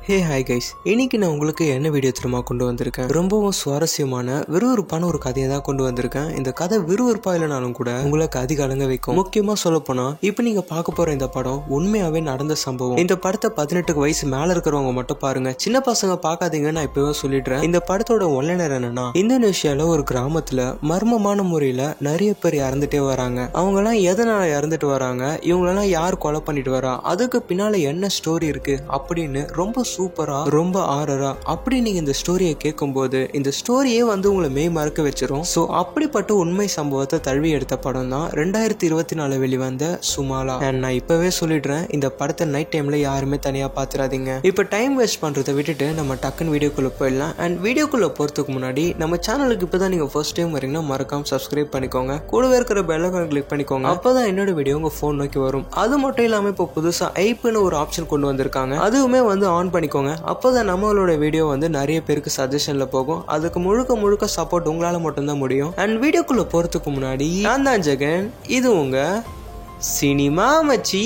Hey hi guys, இன்னைக்கு நான் உங்களுக்கு என்ன வீடியோ திரும்ப கொண்டு வந்திருக்கேன். ரொம்பவும் சுவாரஸ்யமான விறுவிறுப்பான ஒரு கதையை தான் கொண்டு வந்திருக்கேன். இந்த கதை விறுவிறுப்பா இல்லைனாலும் கூட உங்களுக்கு அதிக அலங்க வைக்கும். முக்கியமா சொல்ல போனா இப்ப நீங்க பார்க்க போற இந்த படம் உண்மையாவே நடந்த சம்பவம். இந்த படத்தை 18 வயசு மேல இருக்கிறவங்க மட்டும் பாருங்க, சின்ன பசங்க பார்க்காதீங்க. நான் இப்பவே சொல்லிடுறேன். இந்த படத்தோட ஒன்லைனர் என்னன்னா, இந்தோனேஷியால ஒரு கிராமத்துல மர்மமான முறையில நிறைய பேர் இறந்துட்டே வராங்க. அவங்க எல்லாம் எதனால இறந்துட்டு வராங்க, இவங்களெல்லாம் யார் கொலை பண்ணிட்டு வரா, அதுக்கு பின்னால என்ன ஸ்டோரி இருக்கு அப்படின்னு ரொம்ப சூப்பரா, ரொம்ப ஆரரா அப்படி நீங்க இந்த ஸ்டோரியை கேட்கும் போது இந்த ஸ்டோரியே உங்களை மெய் மறக்க வச்சிரும். சோ அப்படிப்பட்ட உண்மை சம்பவத்தை தழுவி எடுத்த படம் தான் 2024 வெளிவந்த சுமாலா. நான் இப்பவே சொல்லிடுறேன், இந்த படத்தை நைட் டைம்ல யாருமே தனியா பாத்துறாதீங்க. இப்ப டைம் வேஸ்ட் பண்றதை விட்டுட்டு நம்ம டக்குன்னு வீடியோக்குள்ள போயிடலாம். அண்ட் வீடியோக்குள்ள போறதுக்கு முன்னாடி நம்ம சேனலுக்கு இப்பதான் நீங்க ஃபர்ஸ்ட் டைம் வரீங்கன்னா மறக்காம சப்ஸ்கிரைப் பண்ணிக்கோங்க. கூடவே இருக்கிற பெல் ஐகானை கிளிக் பண்ணிக்கோங்க. அப்பதான் என்னோட வீடியோ உங்க போன் நோக்கி வரும். அது மட்டும் இல்லாம இப்போ புதுசா ஐப்னு ஒரு ஆப்ஷன் கொண்டு வந்திருக்காங்க, அதுவுமே ஆன் பண்ணிக்கோங்க. அப்போதான் நம்மளோட வீடியோ நிறைய பேருக்கு சஜஷன்ல போகும். அதுக்கு முழுக்க சப்போர்ட் உங்களால மட்டும்தான் முடியும். அண்ட் வீடியோக்குள்ள போறதுக்கு முன்னாடி நான் தான் ஜெகன், இது உங்க சினிமா மச்சி.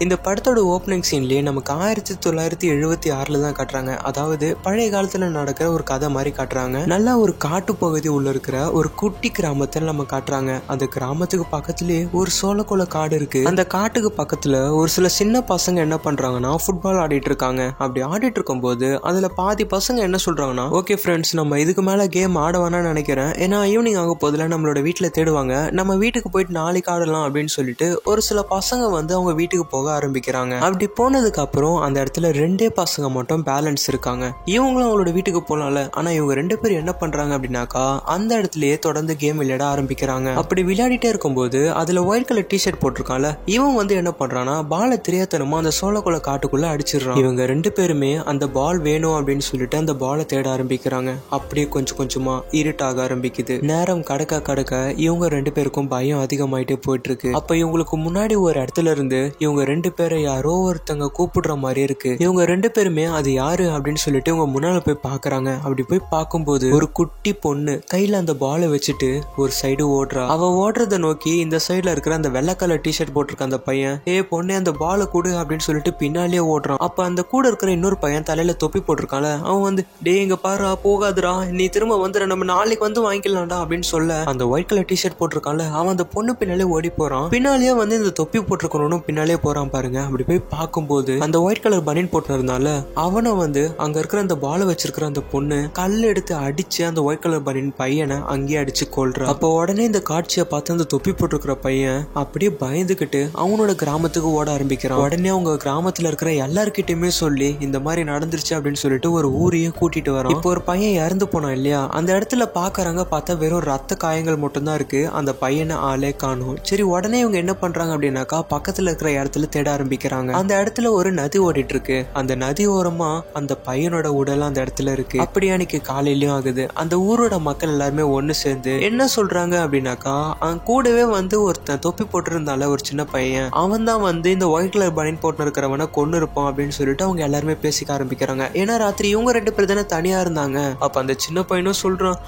இந்த படத்தோட ஓப்பனிங் சீன்லயே நமக்கு 1976 தான் காட்டுறாங்க. அதாவது பழைய காலத்துல நடக்கிற ஒரு கதை மாதிரி காட்டுறாங்க. நல்லா ஒரு காட்டு பகுதி உள்ள இருக்கிற ஒரு குட்டி கிராமத்துல நம்ம காட்டுறாங்க. அந்த கிராமத்துக்கு பக்கத்துலயே ஒரு சோளக்கோள காடு இருக்கு. அந்த காட்டுக்கு பக்கத்துல ஒரு சில சின்ன பசங்க என்ன பண்றாங்கன்னா ஃபுட்பால் ஆடிட்டு இருக்காங்க. அப்படி ஆடிட்டு இருக்கும் போது அதுல பாதி பசங்க என்ன சொல்றாங்கன்னா, ஓகே ஃப்ரெண்ட்ஸ், நம்ம இதுக்கு மேல கேம் ஆட வேணாம்னு நினைக்கிறேன். ஏன்னா ஈவினிங் ஆக போதுல, நம்மளோட வீட்டுல தேடுவாங்க, நம்ம வீட்டுக்கு போயிட்டு நாளைக்கு ஆடலாம் அப்படின்னு சொல்லிட்டு ஒரு சில பசங்க அவங்க வீட்டுக்கு போக ஆரம்பிக்கிறாங்க. அப்படி போனதுக்கு அப்புறம் அந்த இடத்துல 2 பசங்க மட்டும் பேலன்ஸ் இருக்காங்க. இவங்களும் அவங்களோட வீட்டுக்கு போனால, ஆனா இவங்க 2 பேரும் என்ன பண்றாங்க அப்படின்னாக்கா அந்த இடத்துலயே தொடர்ந்து கேம் விளையாட ஆரம்பிக்கிறாங்க. அப்படி விளையாடிட்டே இருக்கும்போது அதுல ஒயிட் கலர் டிஷர்ட் போட்டிருக்கான்ல, இவன் என்ன பண்றான்னா பாலை தெரியாதனமா அந்த சோளக்குள்ள காட்டுக்குள்ள அடிச்சிடறான். இவங்க 2 பேருமே அந்த பால் வேணும் அப்படின்னு சொல்லிட்டு அந்த பாலை தேட ஆரம்பிக்கிறாங்க. அப்படியே கொஞ்சம் கொஞ்சமா இருட்டாக ஆரம்பிக்குது. நேரம் கடக்க இவங்க 2 பேருக்கும் பயம் அதிகமாயிட்டே போயிட்டு இருக்கு. அப்ப இவங்களுக்கு முன்னாடி ஒரு இடத்துல இருந்து இவங்க 2 பேரை யாரோ ஒருத்தங்க கூப்பிடுற மாதிரி இருக்கு. இவங்க 2 பேருமே அது யாரு அப்படின்னு சொல்லிட்டு இவங்க முன்னால போய் பாக்குறாங்க. அப்படி போய் பார்க்கும்போது ஒரு குட்டி பொண்ணு கையில அந்த பாலை வச்சுட்டு ஒரு சைடு ஓடுறா. அவ ஓடுறத நோக்கி இந்த சைடுல இருக்கிற அந்த வெள்ளை கலர் டிஷர்ட் போட்டிருக்க அந்த பையன், ஏ பொண்ணே அந்த பாலை கூடு அப்படின்னு சொல்லிட்டு பின்னாலேயே ஓடுறான். அப்ப அந்த கூட இருக்கிற இன்னொரு பையன் தலையில தொப்பி போட்டிருக்கான்ல, அவன் டே இங்க பாரு, போகாதுடா, நீ திரும்ப வந்துட, நம்ம நாளைக்கு வாங்கிக்கலாம்டா அப்படின்னு சொல்ல, அந்த ஒயிட் கலர் டிஷர்ட் போட்டிருக்கான்ல அவன் அந்த பொண்ணு பின்னாலே ஓடி போறான். பின்னாலேயே இந்த தொப்பி போட்டிருக்கணும் பின்னாலே போறான் பாருங்க. அப்படி போய் பார்க்கும்போது அந்த ஒயிட் கலர் பனியன் போட்டிருந்தால அவனை அங்க இருக்கிற அந்த பாலை வச்சிருக்கிற அந்த பொண்ணு கல் எடுத்து அடிச்சு அந்த ஒயிட் கலர் பனியன் பையனை அங்கேயே அடிச்சு கொல்றான். அப்போ உடனே இந்த காட்சியை பார்த்து அந்த தொப்பி போட்டிருக்கிற பையன் அப்படியே பயந்துகிட்டு அவனோட கிராமத்துக்கு ஓட ஆரம்பிக்கிறான். உடனே அவங்க கிராமத்துல இருக்கிற எல்லார்கிட்டயுமே சொல்லி இந்த மாதிரி நடந்துருச்சு அப்படின்னு சொல்லிட்டு ஒரு ஊரையே கூட்டிட்டு வரான். இப்போ ஒரு பையன் இறந்து போனான் இல்லையா, அந்த இடத்துல பாக்குறாங்க, பார்த்தா வெறும் ரத்த காயங்கள் மட்டும் தான் இருக்கு. அந்த பையனை ஆளே காணும். சரி, உடனே இவங்க என்ன பண்றாங்க அப்படின்னாக்கா பக்கத்துல இருக்கிற இடத்துல தேட ஆரம்பிக்கிறாங்க. அந்த இடத்துல ஒரு நதி ஓடிட்டு இருக்கு. அந்த நதி ஓரமா அந்த பையனோட உடல் அந்த இடத்துல இருக்கு. அப்படி அன்னைக்கு காலையிலயும் ஆகுது. அந்த ஊரோட மக்கள் எல்லாருமே ஒண்ணு சேர்ந்து என்ன சொல்றாங்க அப்படின்னாக்கா, அவன் கூடவே ஒருத்தன் தொப்பி போட்டிருந்தால ஒரு சின்ன பையன், அவன் தான் இந்த ஒயிட் கலர் பனியன் போட்டு இருக்கிறவனை கொன்னு இருப்பான் அப்படின்னு சொல்லிட்டு அவங்க எல்லாருமே பேசிக்க ஆரம்பிக்கிறாங்க. ஏன்னா ராத்திரி இவங்க 2 பேர் தானே தனியா இருந்தாங்க. அப்ப அந்த சின்ன பையனும் சொல்றான்,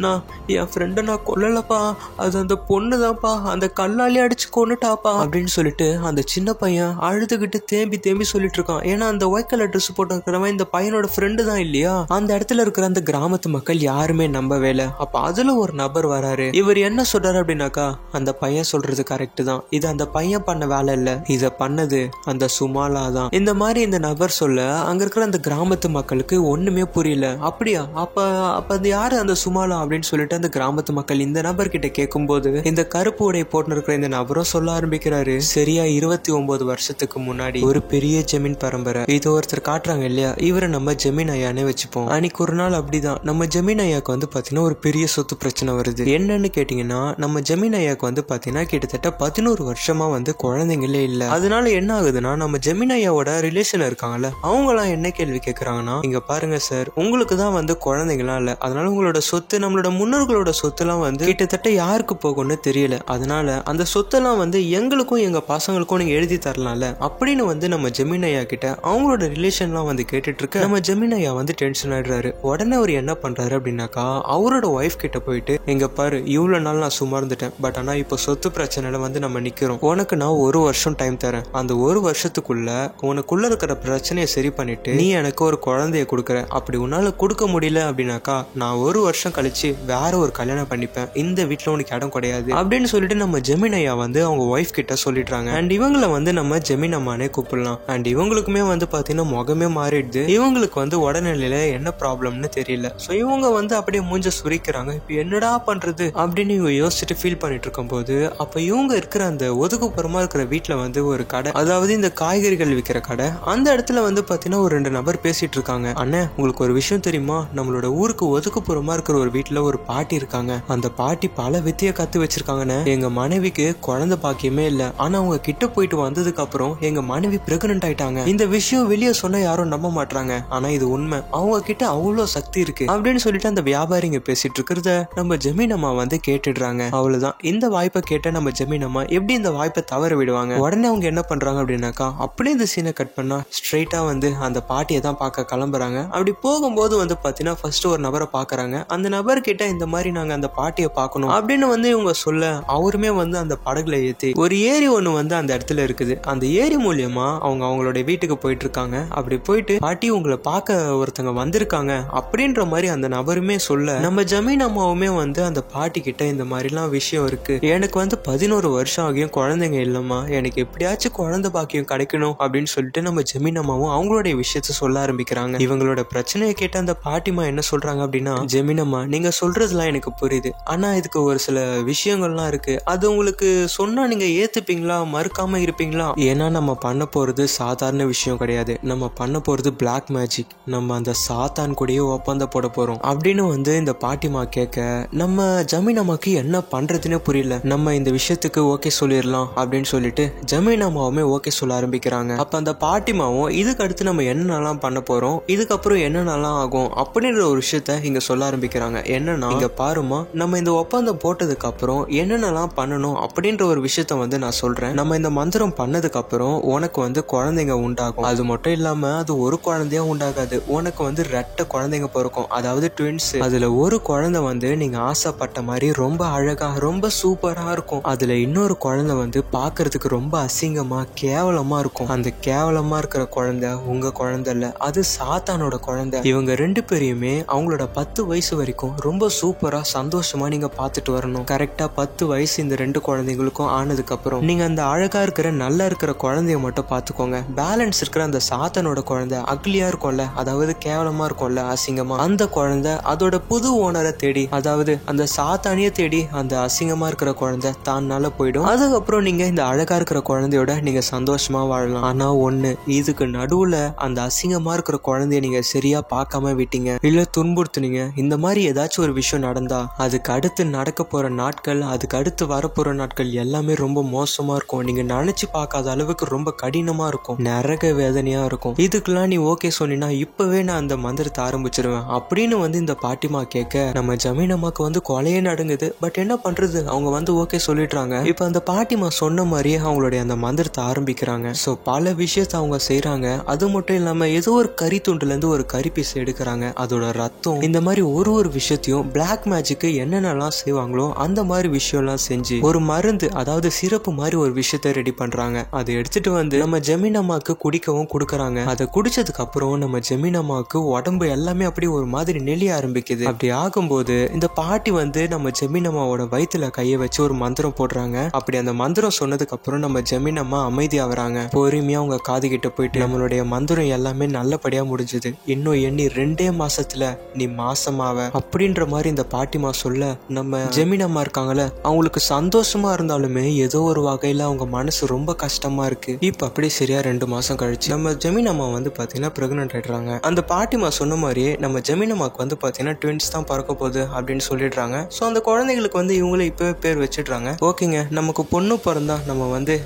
நான் என் ஃப்ரெண்டை நான் கொல்லலப்பா, அது அந்த பொண்ணு தான்ப்பா, அந்த கல்லாலே அடிச்சு கொன்னுட்டாப்பா அப்படின்னு சொல்லிட்டு அந்த சின்ன பையன் அழுதுகிட்டு தேம்பி சொல்லிட்டு இருக்கான். ஏன்னா அந்த ஒயிட் கலர் ட்ரெஸ் போட்டு இருக்கிறவன் இந்த பையனோட ஃப்ரெண்டு தான் இல்லையா. அந்த இடத்துல இருக்கிற அந்த கிராமத்து மக்கள் யாருமே நம்பவே இல்லை. அப்ப அதுல ஒரு நபர் வராரு. இவர் என்ன சொல்றாரு அப்படின்னாக்கா, அந்த பையன் சொல்றது கரெக்ட் தான், இது அந்த பையன் பண்ண வேலை இல்ல, இத பண்ணது அந்த சுமாலா தான். இந்த மாதிரி இந்த நபர் சொல்ல அங்க இருக்கிற அந்த கிராமத்து மக்களுக்கு ஒண்ணுமே புரியல. அப்படியா, அப்ப அது யாரு அந்த சுமாலா அப்படின்னு சொல்லிட்டு அந்த கிராமத்து மக்கள் இந்த நபர் கிட்ட கேட்கும்போது இந்த கருப்பு உடை போட்டு இருக்கிற இந்த நபரும் சொல்ல ஆரம்பிக்கிறாரு, சரியா 29 வருஷத்துக்கு முன்னாடி ஒரு பெரிய ஜமீன் பரம்பரை, இது ஒருத்தர் காட்டுறாங்க இல்லையா, இவரை நம்ம ஜமீன் ஐயானே வச்சுப்போம். அன்னைக்கு ஒரு நாள் அப்படிதான் நம்ம ஜமீன் ஐயாக்கு பாத்தீங்கன்னா ஒரு பெரிய சொத்து பிரச்சனை வருது. என்னன்னு கேட்டீங்கன்னா, நம்ம ஜமீன் ஐயாக்கு பாத்தீங்கன்னா கிட்டத்தட்ட 11 வருஷமா குழந்தைங்களே இல்ல. அதனால என்ன ஆகுதுன்னா, நம்ம ஜமீன் ஐயாவோட ரிலேஷன் இருக்காங்கல்ல, அவங்க எல்லாம் என்ன கேள்வி கேட்கறாங்கன்னா, இங்க பாருங்க சார், உங்களுக்கு தான் குழந்தைங்களாம் இல்ல, அதனால உங்களோட சொத்து நம்ம நம்மளோட முன்னோர்களோட சொத்தெல்லாம் வந்து கிட்டத்தட்ட யாருக்கு போகும்னு தெரியல, அதனால அந்த சொத்தெல்லாம் வந்து எங்களுக்கும் எங்க பசங்களுக்கும் நீங்க எழுதி தரலாம்ல அப்படின்னு வந்து நம்ம ஜெமினி ஐயா கிட்ட அவங்களோட ரிலேஷன்லாம் வந்து கேட்டுட்டு இருக்க நம்ம ஜெமினி ஐயா வந்து டென்ஷன் ஆயிடுறாரு. உடனே அவர் என்ன பண்றாரு அப்படின்னாக்கா அவரோட ஒய்ஃப் கிட்ட போயிட்டு, எங்க பாரு இவ்வளவு நாள் நான் சும்மா இருந்துட்டேன், பட் ஆனா இப்போ சொத்து பிரச்சனையில வந்து நம்ம நிக்கிறோம், உனக்கு நான் 1 வருஷம் டைம் தரேன், அந்த 1 வருஷத்துக்குள்ள உனக்குள்ள இருக்கிற பிரச்சனையை சரி பண்ணிட்டு நீ எனக்கு ஒரு குழந்தைய கொடுக்குற, அப்படி உன்னால கொடுக்க முடியல அப்படின்னாக்கா நான் 1 வருஷம் கழிச்சு வேற ஒரு கல்யாணம் பண்ணிப்பேன், இந்த வீட்டுல உனக்கு இடம் கிடையாது அப்படின்னு சொல்லிட்டு நம்ம ஜெமினி ஐயா வந்து அவங்க ஒய்ஃப் கிட்ட சொல்லிடுறாங்க. அண்ட் இவங்களை வந்து நம்ம ஜெமினி அம்மானே கூப்பிடலாம். அண்ட் இவங்களுக்குமே வந்து பாத்தீங்கன்னா முகமே மாறிடுது. இவங்களுக்கு வந்து உடல்நிலையில என்ன ப்ராப்ளம்னு தெரியல. சோ இவங்க வந்து அப்படியே மூஞ்ச சுரிக்கிறாங்க. இப்ப என்னடா பண்றது அப்படின்னு இவங்க யோசிச்சுட்டு ஃபீல் பண்ணிட்டு இருக்கும் போது அப்ப இவங்க இருக்கிற அந்த ஒதுக்குப்புறமா இருக்கிற வீட்டுல வந்து ஒரு கடை, அதாவது இந்த காய்கறிகள் விற்கிற கடை, அந்த இடத்துல வந்து பாத்தீங்கன்னா ஒரு 2 நபர் பேசிட்டு இருக்காங்க. அண்ணே உங்களுக்கு ஒரு விஷயம் தெரியுமா, நம்மளோட ஊருக்கு ஒதுக்குப்புறமா இருக்கிற ஒரு வீட்டுல ஒரு பாட்டி இருக்காங்க, அந்த பாட்டி பல வித்திய கத்து வச்சிருக்காங்கன்னு, எங்க மனைவிக்கு குழந்தை பாக்கியமே இல்ல, ஆனா அவங்க கிட்ட போயிட்டு வந்ததுக்கு அப்புறம் எங்க மனைவி பிரெக்னன்ட் ஆயிட்டாங்க, இந்த விஷயம் வெளியே சொன்னா யாரும் நம்ப மாட்டாங்க, ஆனா இது உண்மை, அவங்க கிட்ட அவ்வளவு சக்தி இருக்கு அப்படின்னு சொல்லிட்டு அந்த வியாபாரிங்க பேசிட்டு இருக்கிறத நம்ம ஜெமினி அம்மா வந்து கேட்டுடுறாங்க. அவ்வளவுதான், இந்த வாய்ப்பை கேட்ட நம்ம ஜெமினி அம்மா எப்படி இந்த வாய்ப்பை தவற விடுவாங்க. உடனே அவங்க என்ன பண்றாங்க அப்படின்னாக்கா அப்படியே இந்த சீனை கட் பண்ணா ஸ்ட்ரெயிட்டா வந்து அந்த பாட்டியை தான் பார்க்க கிளம்புறாங்க. அப்படி போகும்போது வந்து பாத்தீங்கன்னா ஃபர்ஸ்ட் ஒரு நபரை பாக்குறாங்க. அந்த நபர் கிட்ட இந்த மாதிரி நாங்க அந்த பாட்டியை பார்க்கணும் அப்படின்னு வந்து இவங்க சொல்ல அவருமே வந்து அந்த படகுல ஏத்தி ஒரு ஏரி ஒண்ணு வந்து அந்த இடத்துல இருக்குது. அந்த ஏரி மூலியமா அவங்க அவங்களுடைய வீட்டுக்கு போயிட்டு இருக்காங்க. அப்படி போயிட்டு பாட்டி உங்களை பார்க்க ஒருத்தங்க வந்திருக்காங்க அப்படின்ற மாதிரி அந்த நபருமே சொல்ல நம்ம ஜமீன் அம்மாவுமே வந்து அந்த பாட்டி கிட்ட இந்த மாதிரிலாம் விஷயம் இருக்கு, எனக்கு வந்து 11 வருஷம் ஆகியும் குழந்தைங்க இல்லம்மா, எனக்கு எப்படியாச்சும் குழந்தை பாக்கியம் கிடைக்கணும் அப்படின்னு சொல்லிட்டு நம்ம ஜமீன் அம்மாவும் அவங்களுடைய விஷயத்த சொல்ல ஆரம்பிக்கிறாங்க. இவங்களோட பிரச்சனையை கேட்ட அந்த பாட்டிமா என்ன சொல்றாங்க அப்படின்னா, ஜமீன் அம்மா நீங்க சொல்றதுலாம் எனக்கு புரியுது, ஆனா இதுக்கு ஒரு சில விஷயங்கள்லாம் இருக்கு, அது உங்களுக்கு சொன்னா நீங்க ஏத்துப்பீங்களா, மறுக்காம இருப்பீங்களா? ஏன்னா நம்ம பண்ண போறது சாதாரண விஷயம் கிடையாது, நம்ம பண்ண போறது பிளாக் மேஜிக், நம்ம அந்த சாத்தான் கூடயே ஒப்பந்தம் போட போறோம் அப்படின்னு வந்து இந்த பாட்டிமா கேட்க நம்ம ஜமீன் அம்மாக்கு என்ன பண்றதுன்னே புரியல. நம்ம இந்த விஷயத்துக்கு ஓகே சொல்லிடலாம் அப்படின்னு சொல்லிட்டு ஜமீன் அம்மாவுமே ஓகே சொல்ல ஆரம்பிக்கிறாங்க. அப்ப அந்த பாட்டிமாவும் இதுக்கு அடுத்து நம்ம என்னென்னலாம் பண்ண போறோம், இதுக்கப்புறம் என்னென்னலாம் ஆகும் அப்படின்ற ஒரு விஷயத்த இங்க சொல்ல ஆரம்பிக்கிறாங்க. என்னன்னா இங்க பாருமா, நம்ம இந்த ஒப்பந்தம் போட்டதுக்கு அப்புறம் என்னென்னலாம் பண்ணணும் அப்படின்ற ஒரு விஷயத்த வந்து நான் சொல்றேன். நம்ம இந்த மந்திரம் பண்ணதுக்கு அப்புறம் உனக்கு வந்து குழந்தைங்க உண்டாகும், அது மட்டும் இல்லாம அது ஒரு குழந்தையா உண்டாகாது, உனக்கு வந்து 2 குழந்தைங்க பிறக்கும், அதாவது ட்வின்ஸ். அதுல ஒரு குழந்தை வந்து நீங்க ஆசைப்பட்ட மாதிரி ரொம்ப அழகா ரொம்ப சூப்பரா இருக்கும், அதுல இன்னொரு குழந்தை வந்து பாக்குறதுக்கு ரொம்ப அசிங்கமா கேவலமா இருக்கும், அந்த கேவலமா இருக்கிற குழந்தை உங்க குழந்தை இல்ல, அது சாத்தானோட குழந்தை. இவங்க 2 பேரையுமே அவங்களோட 10 வயசு வரைக்கும் ரொம்ப சூப்பரா சந்தோஷமா நீங்க பாத்துட்டு வரணும். கரெக்டா 10 வயசு இந்த 2 குழந்தைங்களுக்கும் ஆனதுக்கு அப்புறம் நீங்க அந்த அழகா இருக்கிற நல்லா இருக்கிற குழந்தைய மட்டும் பாத்துக்கோங்க, பேலன்ஸ் இருக்கிற அந்த சாத்தானோட குழந்தை அக்லியா இருக்கும்ல, அதாவது கேவலமா இருக்கும்ல அசிங்கமா, அந்த குழந்தை அதோட புது ஓனரை தேடி, அதாவது அந்த சாத்தானிய தேடி அந்த அசிங்கமா இருக்கிற குழந்தை தானால போயிடும். அதுக்கப்புறம் நீங்க இந்த அழகா இருக்கிற குழந்தையோட நீங்க சந்தோஷமா வாழலாம். ஆனா ஒண்ணு, இதுக்கு நடுவுல அந்த அசிங்கமா இருக்கிற குழந்தைய நீங்க சரியா பார்க்காம விட்டீங்க, இல்ல துன்புறுத்துனீங்க, இந்த மாதிரி ஏதாச்சும் ஒரு விஷயம் நடந்தா அதுக்கு அடுத்து நடக்க போற நாட்கள், அதுக்கு அடுத்து வரப்போற நாட்கள் எல்லாமே ரொம்ப மோசமா இருக்கும், நீங்க நினைச்சு பார்க்காத அளவுக்கு ரொம்ப கடினமா இருக்கும், நரக வேதனையா இருக்கும். இதுக்கெல்லாம் நீ ஓகே சொன்னா இப்பவே நான் அந்த மந்திரத்தை ஆரம்பிச்சிருவேன் அப்படின்னு வந்து இந்த பாட்டிமா கேட்க நம்ம ஜமீன் அம்மாக்கு வந்து கொலையே நடுங்குது. பட் என்ன பண்றது, அவங்க வந்து ஓகே சொல்லிடுறாங்க. இப்ப அந்த பாட்டிமா சொன்ன மாதிரியே அவங்களுடைய அந்த மந்திரத்தை ஆரம்பிக்கிறாங்க. சோ பல விஷயத்த அவங்க செய்யறாங்க. அது மட்டும் இல்லாம ஏதோ ஒரு கறி துண்டுல இருந்து ஒரு கறி பீஸ் எடுக்கிறாங்க, அதோட ரத்தம், இந்த மாதிரி ஒரு விஷயத்தையும் பிளாக் மேஜிக்கு என்னென்னலாம் செய்வாங்களோ அந்த மாதிரி விஷயம் எல்லாம் செஞ்சு ஒரு மருந்து, அதாவது சிறப்பு மாதிரி ஒரு விஷயத்த ரெடி பண்றாங்க. அதை எடுத்துட்டு வந்து நம்ம ஜமீன் அம்மாக்கு குடிக்கவும் கொடுக்கறாங்க. அதை குடிச்சதுக்கு அப்புறம் நம்ம ஜமீன் அம்மாவுக்கு உடம்பு எல்லாமே அப்படி ஒரு மாதிரி நெளிய ஆரம்பிக்குது. அப்படி ஆகும்போது இந்த பாட்டி வந்து நம்ம ஜமீன் அம்மாவோட வயிற்றுல கைய வச்சு ஒரு மந்திரம் போடுறாங்க. அப்படி அந்த மந்திரம் சொன்னதுக்கு அப்புறம் நம்ம ஜமீன் அம்மா அமைதியா வராங்க. பொறுமையா அவங்க காது கிட்ட போயிட்டு நம்மளுடைய மந்திரம் எல்லாமே நல்லபடியா முடிஞ்சது, இன்னும் எண்ணி 2 மாசத்துல நீ மாசமாவ அப்படின்ற மாதிரி இந்த பாட்டிமா சொல்ல நம்ம ஜமீன் அம்மா இருக்காங்கல்ல, அவங்களுக்கு சந்தோஷமா இருந்தாலுமே ஏதோ ஒரு வகையில அவங்க மனசு ரொம்ப கஷ்டமா இருக்கு. இப்ப அப்படியே சரியா 2 மாசம் கழிச்சு நம்ம ஜமீன் அம்மா வந்து பாத்தீங்கன்னா பிரெக்னன்ட் ஆயிடுறாங்க. அந்த பாட்டிமா சொன்ன மாதிரியே நம்ம ஜமீன் அம்மாக்கு வந்து பாத்தீங்கன்னா ட்வின்ஸ் தான் பிறக்க போகுது அப்படின்னு சொல்லிடுறாங்க. சோ அந்த குழந்தைகளுக்கு வந்து இவங்களே இப்பவே பேர் வச்சிடுறாங்க. ஓகேங்க, நமக்கு பொண்ணு பிறந்தா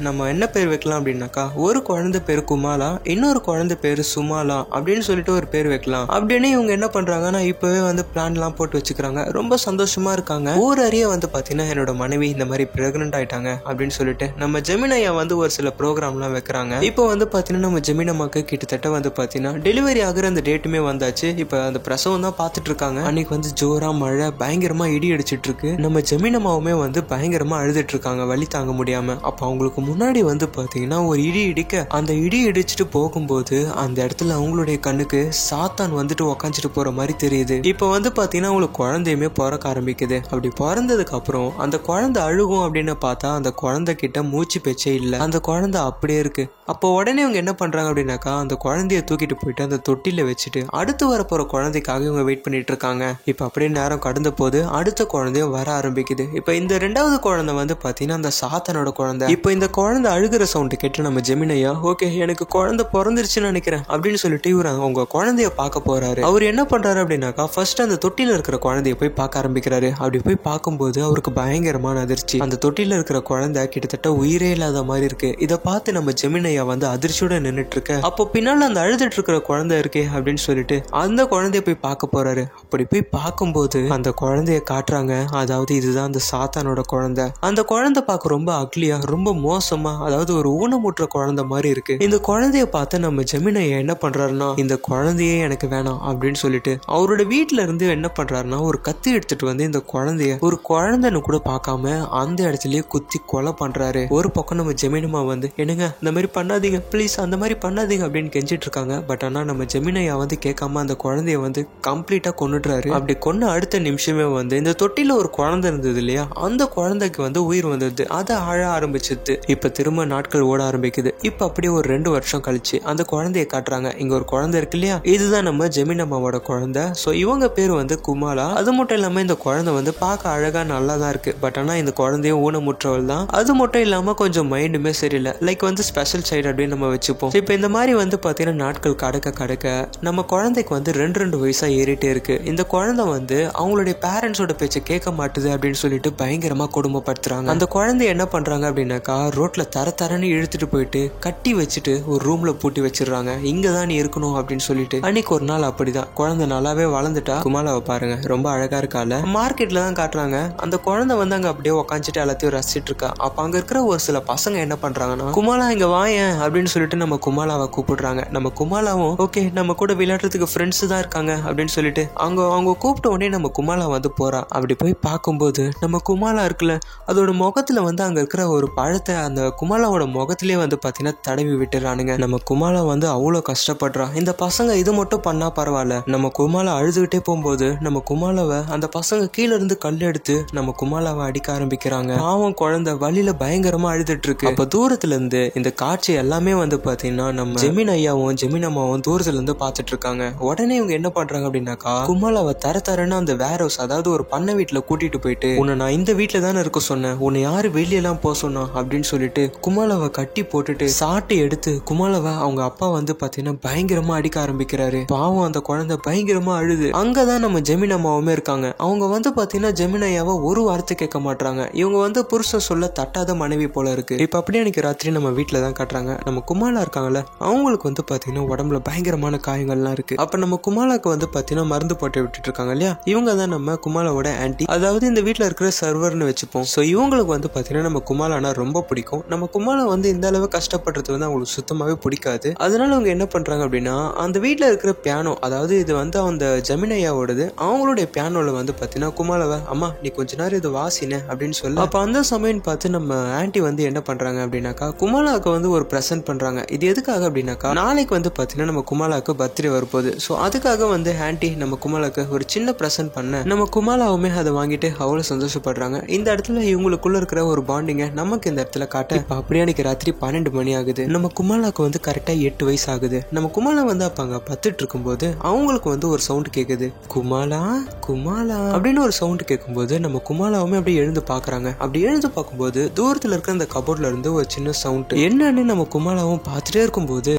நம்ம என்ன பேர் வைக்கலாம் அப்படின்னாக்கா, ஒரு குழந்தை பேரு குமாலா, இன்னொரு குழந்தை பேரு சுமாலா அப்படின்னு சொல்லிட்டு ஒரு பேர் வைக்கலாம் அப்படின்னு இவங்க என்ன பண்றாங்கன்னா இப்பவே வந்து பிளான் எல்லாம் போட்டு கூப்பிட்டு வச்சுக்கிறாங்க. ரொம்ப சந்தோஷமா இருக்காங்க. ஊர் அறிய வந்து பாத்தீங்கன்னா என்னோட மனைவி இந்த மாதிரி பிரெக்னென்ட் ஆயிட்டாங்க அப்படின்னு சொல்லிட்டு நம்ம ஜெமினையா வந்து ஒரு சில ப்ரோக்ராம்லாம் வைக்கிறாங்க. இப்போ வந்து பாத்தீங்கன்னா நம்ம ஜெமினம்மாக்கு கிட்டத்தட்ட வந்து பாத்தீங்கன்னா டெலிவரி ஆகுற அந்த டேட்டுமே வந்தாச்சு. இப்போ அந்த பிரசவம் தான் பார்த்துட்டு இருக்காங்க. அன்னைக்கு வந்து ஜோரா மழை, பயங்கரமா இடி அடிச்சிட்டு இருக்கு. நம்ம ஜெமினம்மாவுமே வந்து பயங்கரமா அழுதுட்டு இருக்காங்க வலி தாங்க முடியாம. அப்ப அவங்களுக்கு முன்னாடி வந்து பாத்தீங்கன்னா ஒரு இடி இடிக்க, அந்த இடி இடிச்சுட்டு போகும்போது அந்த இடத்துல அவங்களுடைய கண்ணுக்கு சாத்தான் வந்துட்டு உக்காந்துட்டு போற மாதிரி தெரியுது. இப்ப வந்து பாத்தீங்கன்னா அவங்களுக்கு குழந்தையுமே பிறக்க ஆரம்பிக்குது. அப்படி பிறந்ததுக்கு அப்புறம் அந்த குழந்தை அழுகும் அப்படின்னு பார்த்தா அந்த குழந்தை கிட்ட மூச்சு பேச்சே இல்ல. அந்த குழந்தை அப்படியே இருக்கு. அப்போ உடனே இவங்க என்ன பண்றாங்க அப்படின்னாக்கா அந்த குழந்தைய தூக்கிட்டு போயிட்டு அந்த தொட்டில வச்சுட்டு அடுத்து வரப்போற குழந்தைக்காக இவங்க வெயிட் பண்ணிட்டு இருக்காங்க. இப்ப அப்படியே நேரம் கடந்த போது அடுத்த குழந்தையும் வர ஆரம்பிக்குது. இப்ப இந்த ரெண்டாவது குழந்தை வந்து பாத்தீங்கன்னா அந்த சாத்தானோட குழந்தை. இப்ப இந்த குழந்தை அழுகிற சவுண்ட் கேட்டு நம்ம ஜெமினையா ஓகே எனக்கு குழந்தை பிறந்துருச்சுன்னு நினைக்கிறேன் அப்படின்னு சொல்லிட்டு இவர் அவங்க குழந்தைய பார்க்க போறாரு. அவர் என்ன பண்றாரு அப்படின்னாக்கா ஃபர்ஸ்ட் அந்த தொட்டில இருக்கிற குழந்தைய போய் பார்க்க ஆரம்பிக்கிறாரு. அப்படி போய் பார்க்கும்போது அவருக்கு பயங்கரமான அதிர்ச்சி. அந்த தொட்டில இருக்கிற குழந்தை கிட்டத்தட்ட உயிரே இல்லாத மாதிரி இருக்கு. இதை பார்த்து நம்ம ஜெமினையா வந்து அதிர்ச்சியோட நின்றுட்டு இருக்க, அப்போ பின்னால அந்த அழுதுட்டு இருக்கிற குழந்தை இருக்கே அப்படின்னு சொல்லிட்டு அந்த குழந்தைய போய் பார்க்க போறாரு. அப்படி போய் பார்க்கும்போது அந்த குழந்தைய காட்டுறாங்க. அதாவது இதுதான் அந்த சாத்தானோட குழந்தை. அந்த குழந்தை பார்க்க ரொம்ப அக்லியா, ரொம்ப மோசமா, அதாவது ஒரு ஊனமுற்ற குழந்தை மாதிரி இருக்கு. இந்த குழந்தைய பார்த்து நம்ம ஜெமினையா என்ன பண்றாருன்னா இந்த குழந்தையே எனக்கு வேணாம் அப்படின்னு சொல்லிட்டு அவரோட வீட்டுல இருந்து என்ன பண்றாருன்னா ஒரு கத்தி எடுத்துட்டு வந்து இந்த குழந்தைய ஒரு குழந்தைன்னு கூட பார்க்காம அந்த இடத்துலயே குத்தி கொலை பண்றாரு. ஒரு பக்கம் நம்ம ஜெமினம்மா வந்து என்னங்க இந்த மாதிரி பண்ணாதீங்க ப்ளீஸ், அந்த மாதிரி பண்ணாதீங்க அப்படின்னு கெஞ்சிட்டு இருக்காங்க. பட் ஆனா நம்ம ஜெமினையா வந்து கேட்காம அந்த குழந்தைய வந்து கம்ப்ளீட்டா கொன்னுடுறாரு. அப்படி கொன்ன அடுத்த நிமிஷமே வந்து இந்த தொட்டில ஒரு குழந்தை இருந்தது இல்லையா, அந்த குழந்தைக்கு வந்து உயிர் வந்தது. அதை அழ ஆரம்பிச்சது. இப்ப திரும்ப நாட்கள் ஓட ஆரம்பிக்குது. இப்ப அப்படியே ஒரு 2 வருஷம் கழிச்சு அந்த குழந்தைய காட்டுறாங்க. இங்க ஒரு குழந்தை இருக்கு இல்லையா, இதுதான் நம்ம ஜெமினம்மாவோட குழந்தை. சோ இவங்க பேர் வந்து குமாலா. அது மட்டும் இல்லாம இந்த குழந்தை வந்து பார்க்க அழகா நல்லா தான் இருக்கு. பட் ஆனா இந்த குழந்தையும் ஊனமுற்றவள் தான். அது மட்டும் இல்லாம கொஞ்சம் மைண்டுமே சரியில்லை. லைக் வந்து ஸ்பெஷல் சைல்டு அப்படின்னு நம்ம வச்சுப்போம். இப்ப இந்த மாதிரி வந்து பாத்தீங்கன்னா நாட்கள் கடக்க கடக்க நம்ம குழந்தைக்கு வந்து 2 வயசா ஏறிட்டே இருக்கு. இந்த குழந்தை வந்து அவங்களுடைய பேரண்ட்ஸோட பேச்சை கேட்க மாட்டுது அப்படின்னு சொல்லிட்டு பயங்கரமா கொடுமைப்படுத்துறாங்க. அந்த குழந்தை என்ன பண்றாங்க அப்படின்னாக்கா ரோட்ல தரன்னு இழுத்துட்டு போயிட்டு கட்டி வச்சுட்டு ஒரு ரூம்ல பூட்டி வச்சிடுறாங்க. இங்கதான் நீ இருக்கணும் அப்படின்னு சொல்லிட்டு. அன்னைக்கு ஒரு நாள் அப்படிதான் குழந்தை நல்லாவே வளர்ந்துட்டா. குமாலாவை பாருங்க ரொம்ப அழகா இருக்கால. மார்க்கெட்ல தான் காட்டுறாங்க. அந்த குழந்தை வந்து அங்க அப்படியே உக்காந்துட்டு எல்லாத்தையும் ரசிச்சிட்டு இருக்கா. அப்ப அங்க இருக்கிற ஒரு சில பசங்க என்ன பண்றாங்கன்னா குமாலா இங்க வாயேன் அப்படின்னு சொல்லிட்டு நம்ம குமாலாவை கூப்பிடுறாங்க. நம்ம குமாலாவும் ஓகே நம்ம கூட விளையாடுறதுக்கு ஃப்ரெண்ட்ஸ் தான் இருக்காங்க அப்படின்னு சொல்லிட்டு அவங்க கூப்பிட்ட உடனே நம்ம குமாலா வந்து போறா. அப்படி போய் பார்க்கும்போது நம்ம குமாலா இருக்குல்ல, அதோட முகத்துல வந்து அங்க இருக்கிற ஒரு பழத்தை அந்த குமாலாவோட முகத்திலே வந்து பாத்தீங்கன்னா தடவி விட்டுறானுங்க. நம்ம குமாலா வந்து அவ்வளவு கஷ்டப்படுறா. இந்த பசங்க இது மட்டும் பண்ணா பரவாயில்ல, நம்ம குமாலா அழுதுகிட்டே போகும்போது நம்ம குமாலாவை அந்த பசங்க கீழே இருந்து கல் எடுத்து நம்ம குமாலாவை அடிக்க ஆரம்பிக்கிறாங்க. பாவம் குழந்தை வழியில பயங்கரமா அழுதுட்டு இருக்கு. அப்ப தூரத்துல இருந்து இந்த காட்சி எல்லாமே வந்து பாத்தீங்கன்னா நம்ம ஜெமின் ஐயாவும் ஜெமினம்மாவும் தூரத்துல இருந்து பாத்துட்டு இருக்காங்க. உடனே இவங்க என்ன பண்றாங்க அப்படின்னாக்கா குமாலாவை தரன்னு அந்த வேர் ஹவுஸ், அதாவது ஒரு பண்ணை வீட்டுல கூட்டிட்டு போயிட்டு உன்னை நான் இந்த வீட்டுல தானே இருக்க சொன்னேன், உன்னை யாரு வெளியெல்லாம் போக சொன்னா அப்படின்னு சொல்லிட்டு குமாலாவை கட்டி போட்டுட்டு சாட்டை எடுத்து குமாலாவை அவங்க அப்பா வந்து பாத்தீங்கன்னா பயங்கரமா அடிக்க ஆரம்பிக்கிறாரு. பாவம் அந்த குழந்தை பயங்கரமா அழுது. அங்கதான் நம்ம ஜெமினம்மாவுமே இருக்காங்க. அவங்க வந்து பாத்தீங்கன்னா ஜெமினையாவை ஒரு வார்த்தை கேட்க மாட்டாங்க. இவங்க வந்து புருஷன் சொல்ல தட்டாத மனைவி போல இருக்கு. இப்ப அப்படியே எனக்கு ராத்திரி நம்ம வீட்டுல தான் காட்டுறாங்க. நம்ம குமாலா இருக்காங்கல்ல, அவங்களுக்கு வந்து பாத்தீங்கன்னா உடம்புல பயங்கரமான காயங்கள்லாம் இருக்கு. அப்ப நம்ம குமாலாக்கு வந்து பாத்தீங்கன்னா மருந்து போட்டு விட்டுட்டு இருக்காங்க இல்லையா, இவங்க தான் நம்ம குமாலாவோட ஆன்டி, அதாவது இந்த வீட்டுல இருக்கிற சர்வர்னு வச்சுப்போம். சோ இவங்களுக்கு வந்து பாத்தீங்கன்னா நம்ம குமாலானா ரொம்ப பிடிக்கும். நம்ம குமாலா வந்து இந்த அளவு கஷ்டப்படுறது வந்து அவங்களுக்கு சுத்தமாவே பிடிக்காது. அதனால அவங்க என்ன பண்றாங்க அப்படின்னா அந்த வீட்டுல இருக்கிற பியானோ, அதாவது இது வந்து அந்த ஜெமினையாவோடது, அவங்களுடைய பியானோல வந்து பாத்தீங்கன்னா குமாலாவை அம்மா நீ கொஞ்ச நேரம் இது வாசினே அப்படின்னு சொல்லி. அப்ப அந்த சமயம் பார்த்து நம்ம ஆன்டி வந்து என்ன பண்றாங்க அப்படின்னாக்கா குமாலாவுக்கு வந்து ஒரு பிரசன்ட் பண்றாங்க. இது எதுக்காக அப்படின்னாக்கா நாளைக்கு வந்து பாத்தீங்கன்னா நம்ம குமாலாவுக்கு பர்த்டே வரப்போகுது. சோ அதுக்காக வந்து ஆன்டி நம்ம குமாலாவுக்கு ஒரு சின்ன பிரசன்ட் பண்ண நம்ம குமாலாவுமே அதை வாங்கிட்டு அவ்வளவு சந்தோஷப்படுறாங்க. இந்த இடத்துல இவங்களுக்குள்ள இருக்கிற ஒரு பாண்டிங்க நமக்கு இந்த இடத்துல காட்ட. இப்ப அப்படியே அன்னைக்கு ராத்திரி 12 மணி ஆகுது. நம்ம குமாலாவுக்கு வந்து கரெக்டா 8 வயசு ஆகுது. நம்ம குமாலா வந்து அப்ப அங்க பத்துட்டு இருக்கும்போது அவங்களுக்கு வந்து ஒரு சவுண்ட் கேக்குது, குமாலா குமாலா அப்படின்னு ஒரு சவுண்ட் கேட்கும்போது நம்ம குமாலாவுமே அப்படியே எழுந்து பாக்குறாங்க. அப்படி எழுந்து பார்க்கும்போது தூரத்துல இருக்கிற அந்த கபோர்ட்ல இருந்து ஒரு சின்ன சவுண்ட். என்னன்னு நம்ம குமாலாவும் பார்த்துட்டே இருக்கும்போது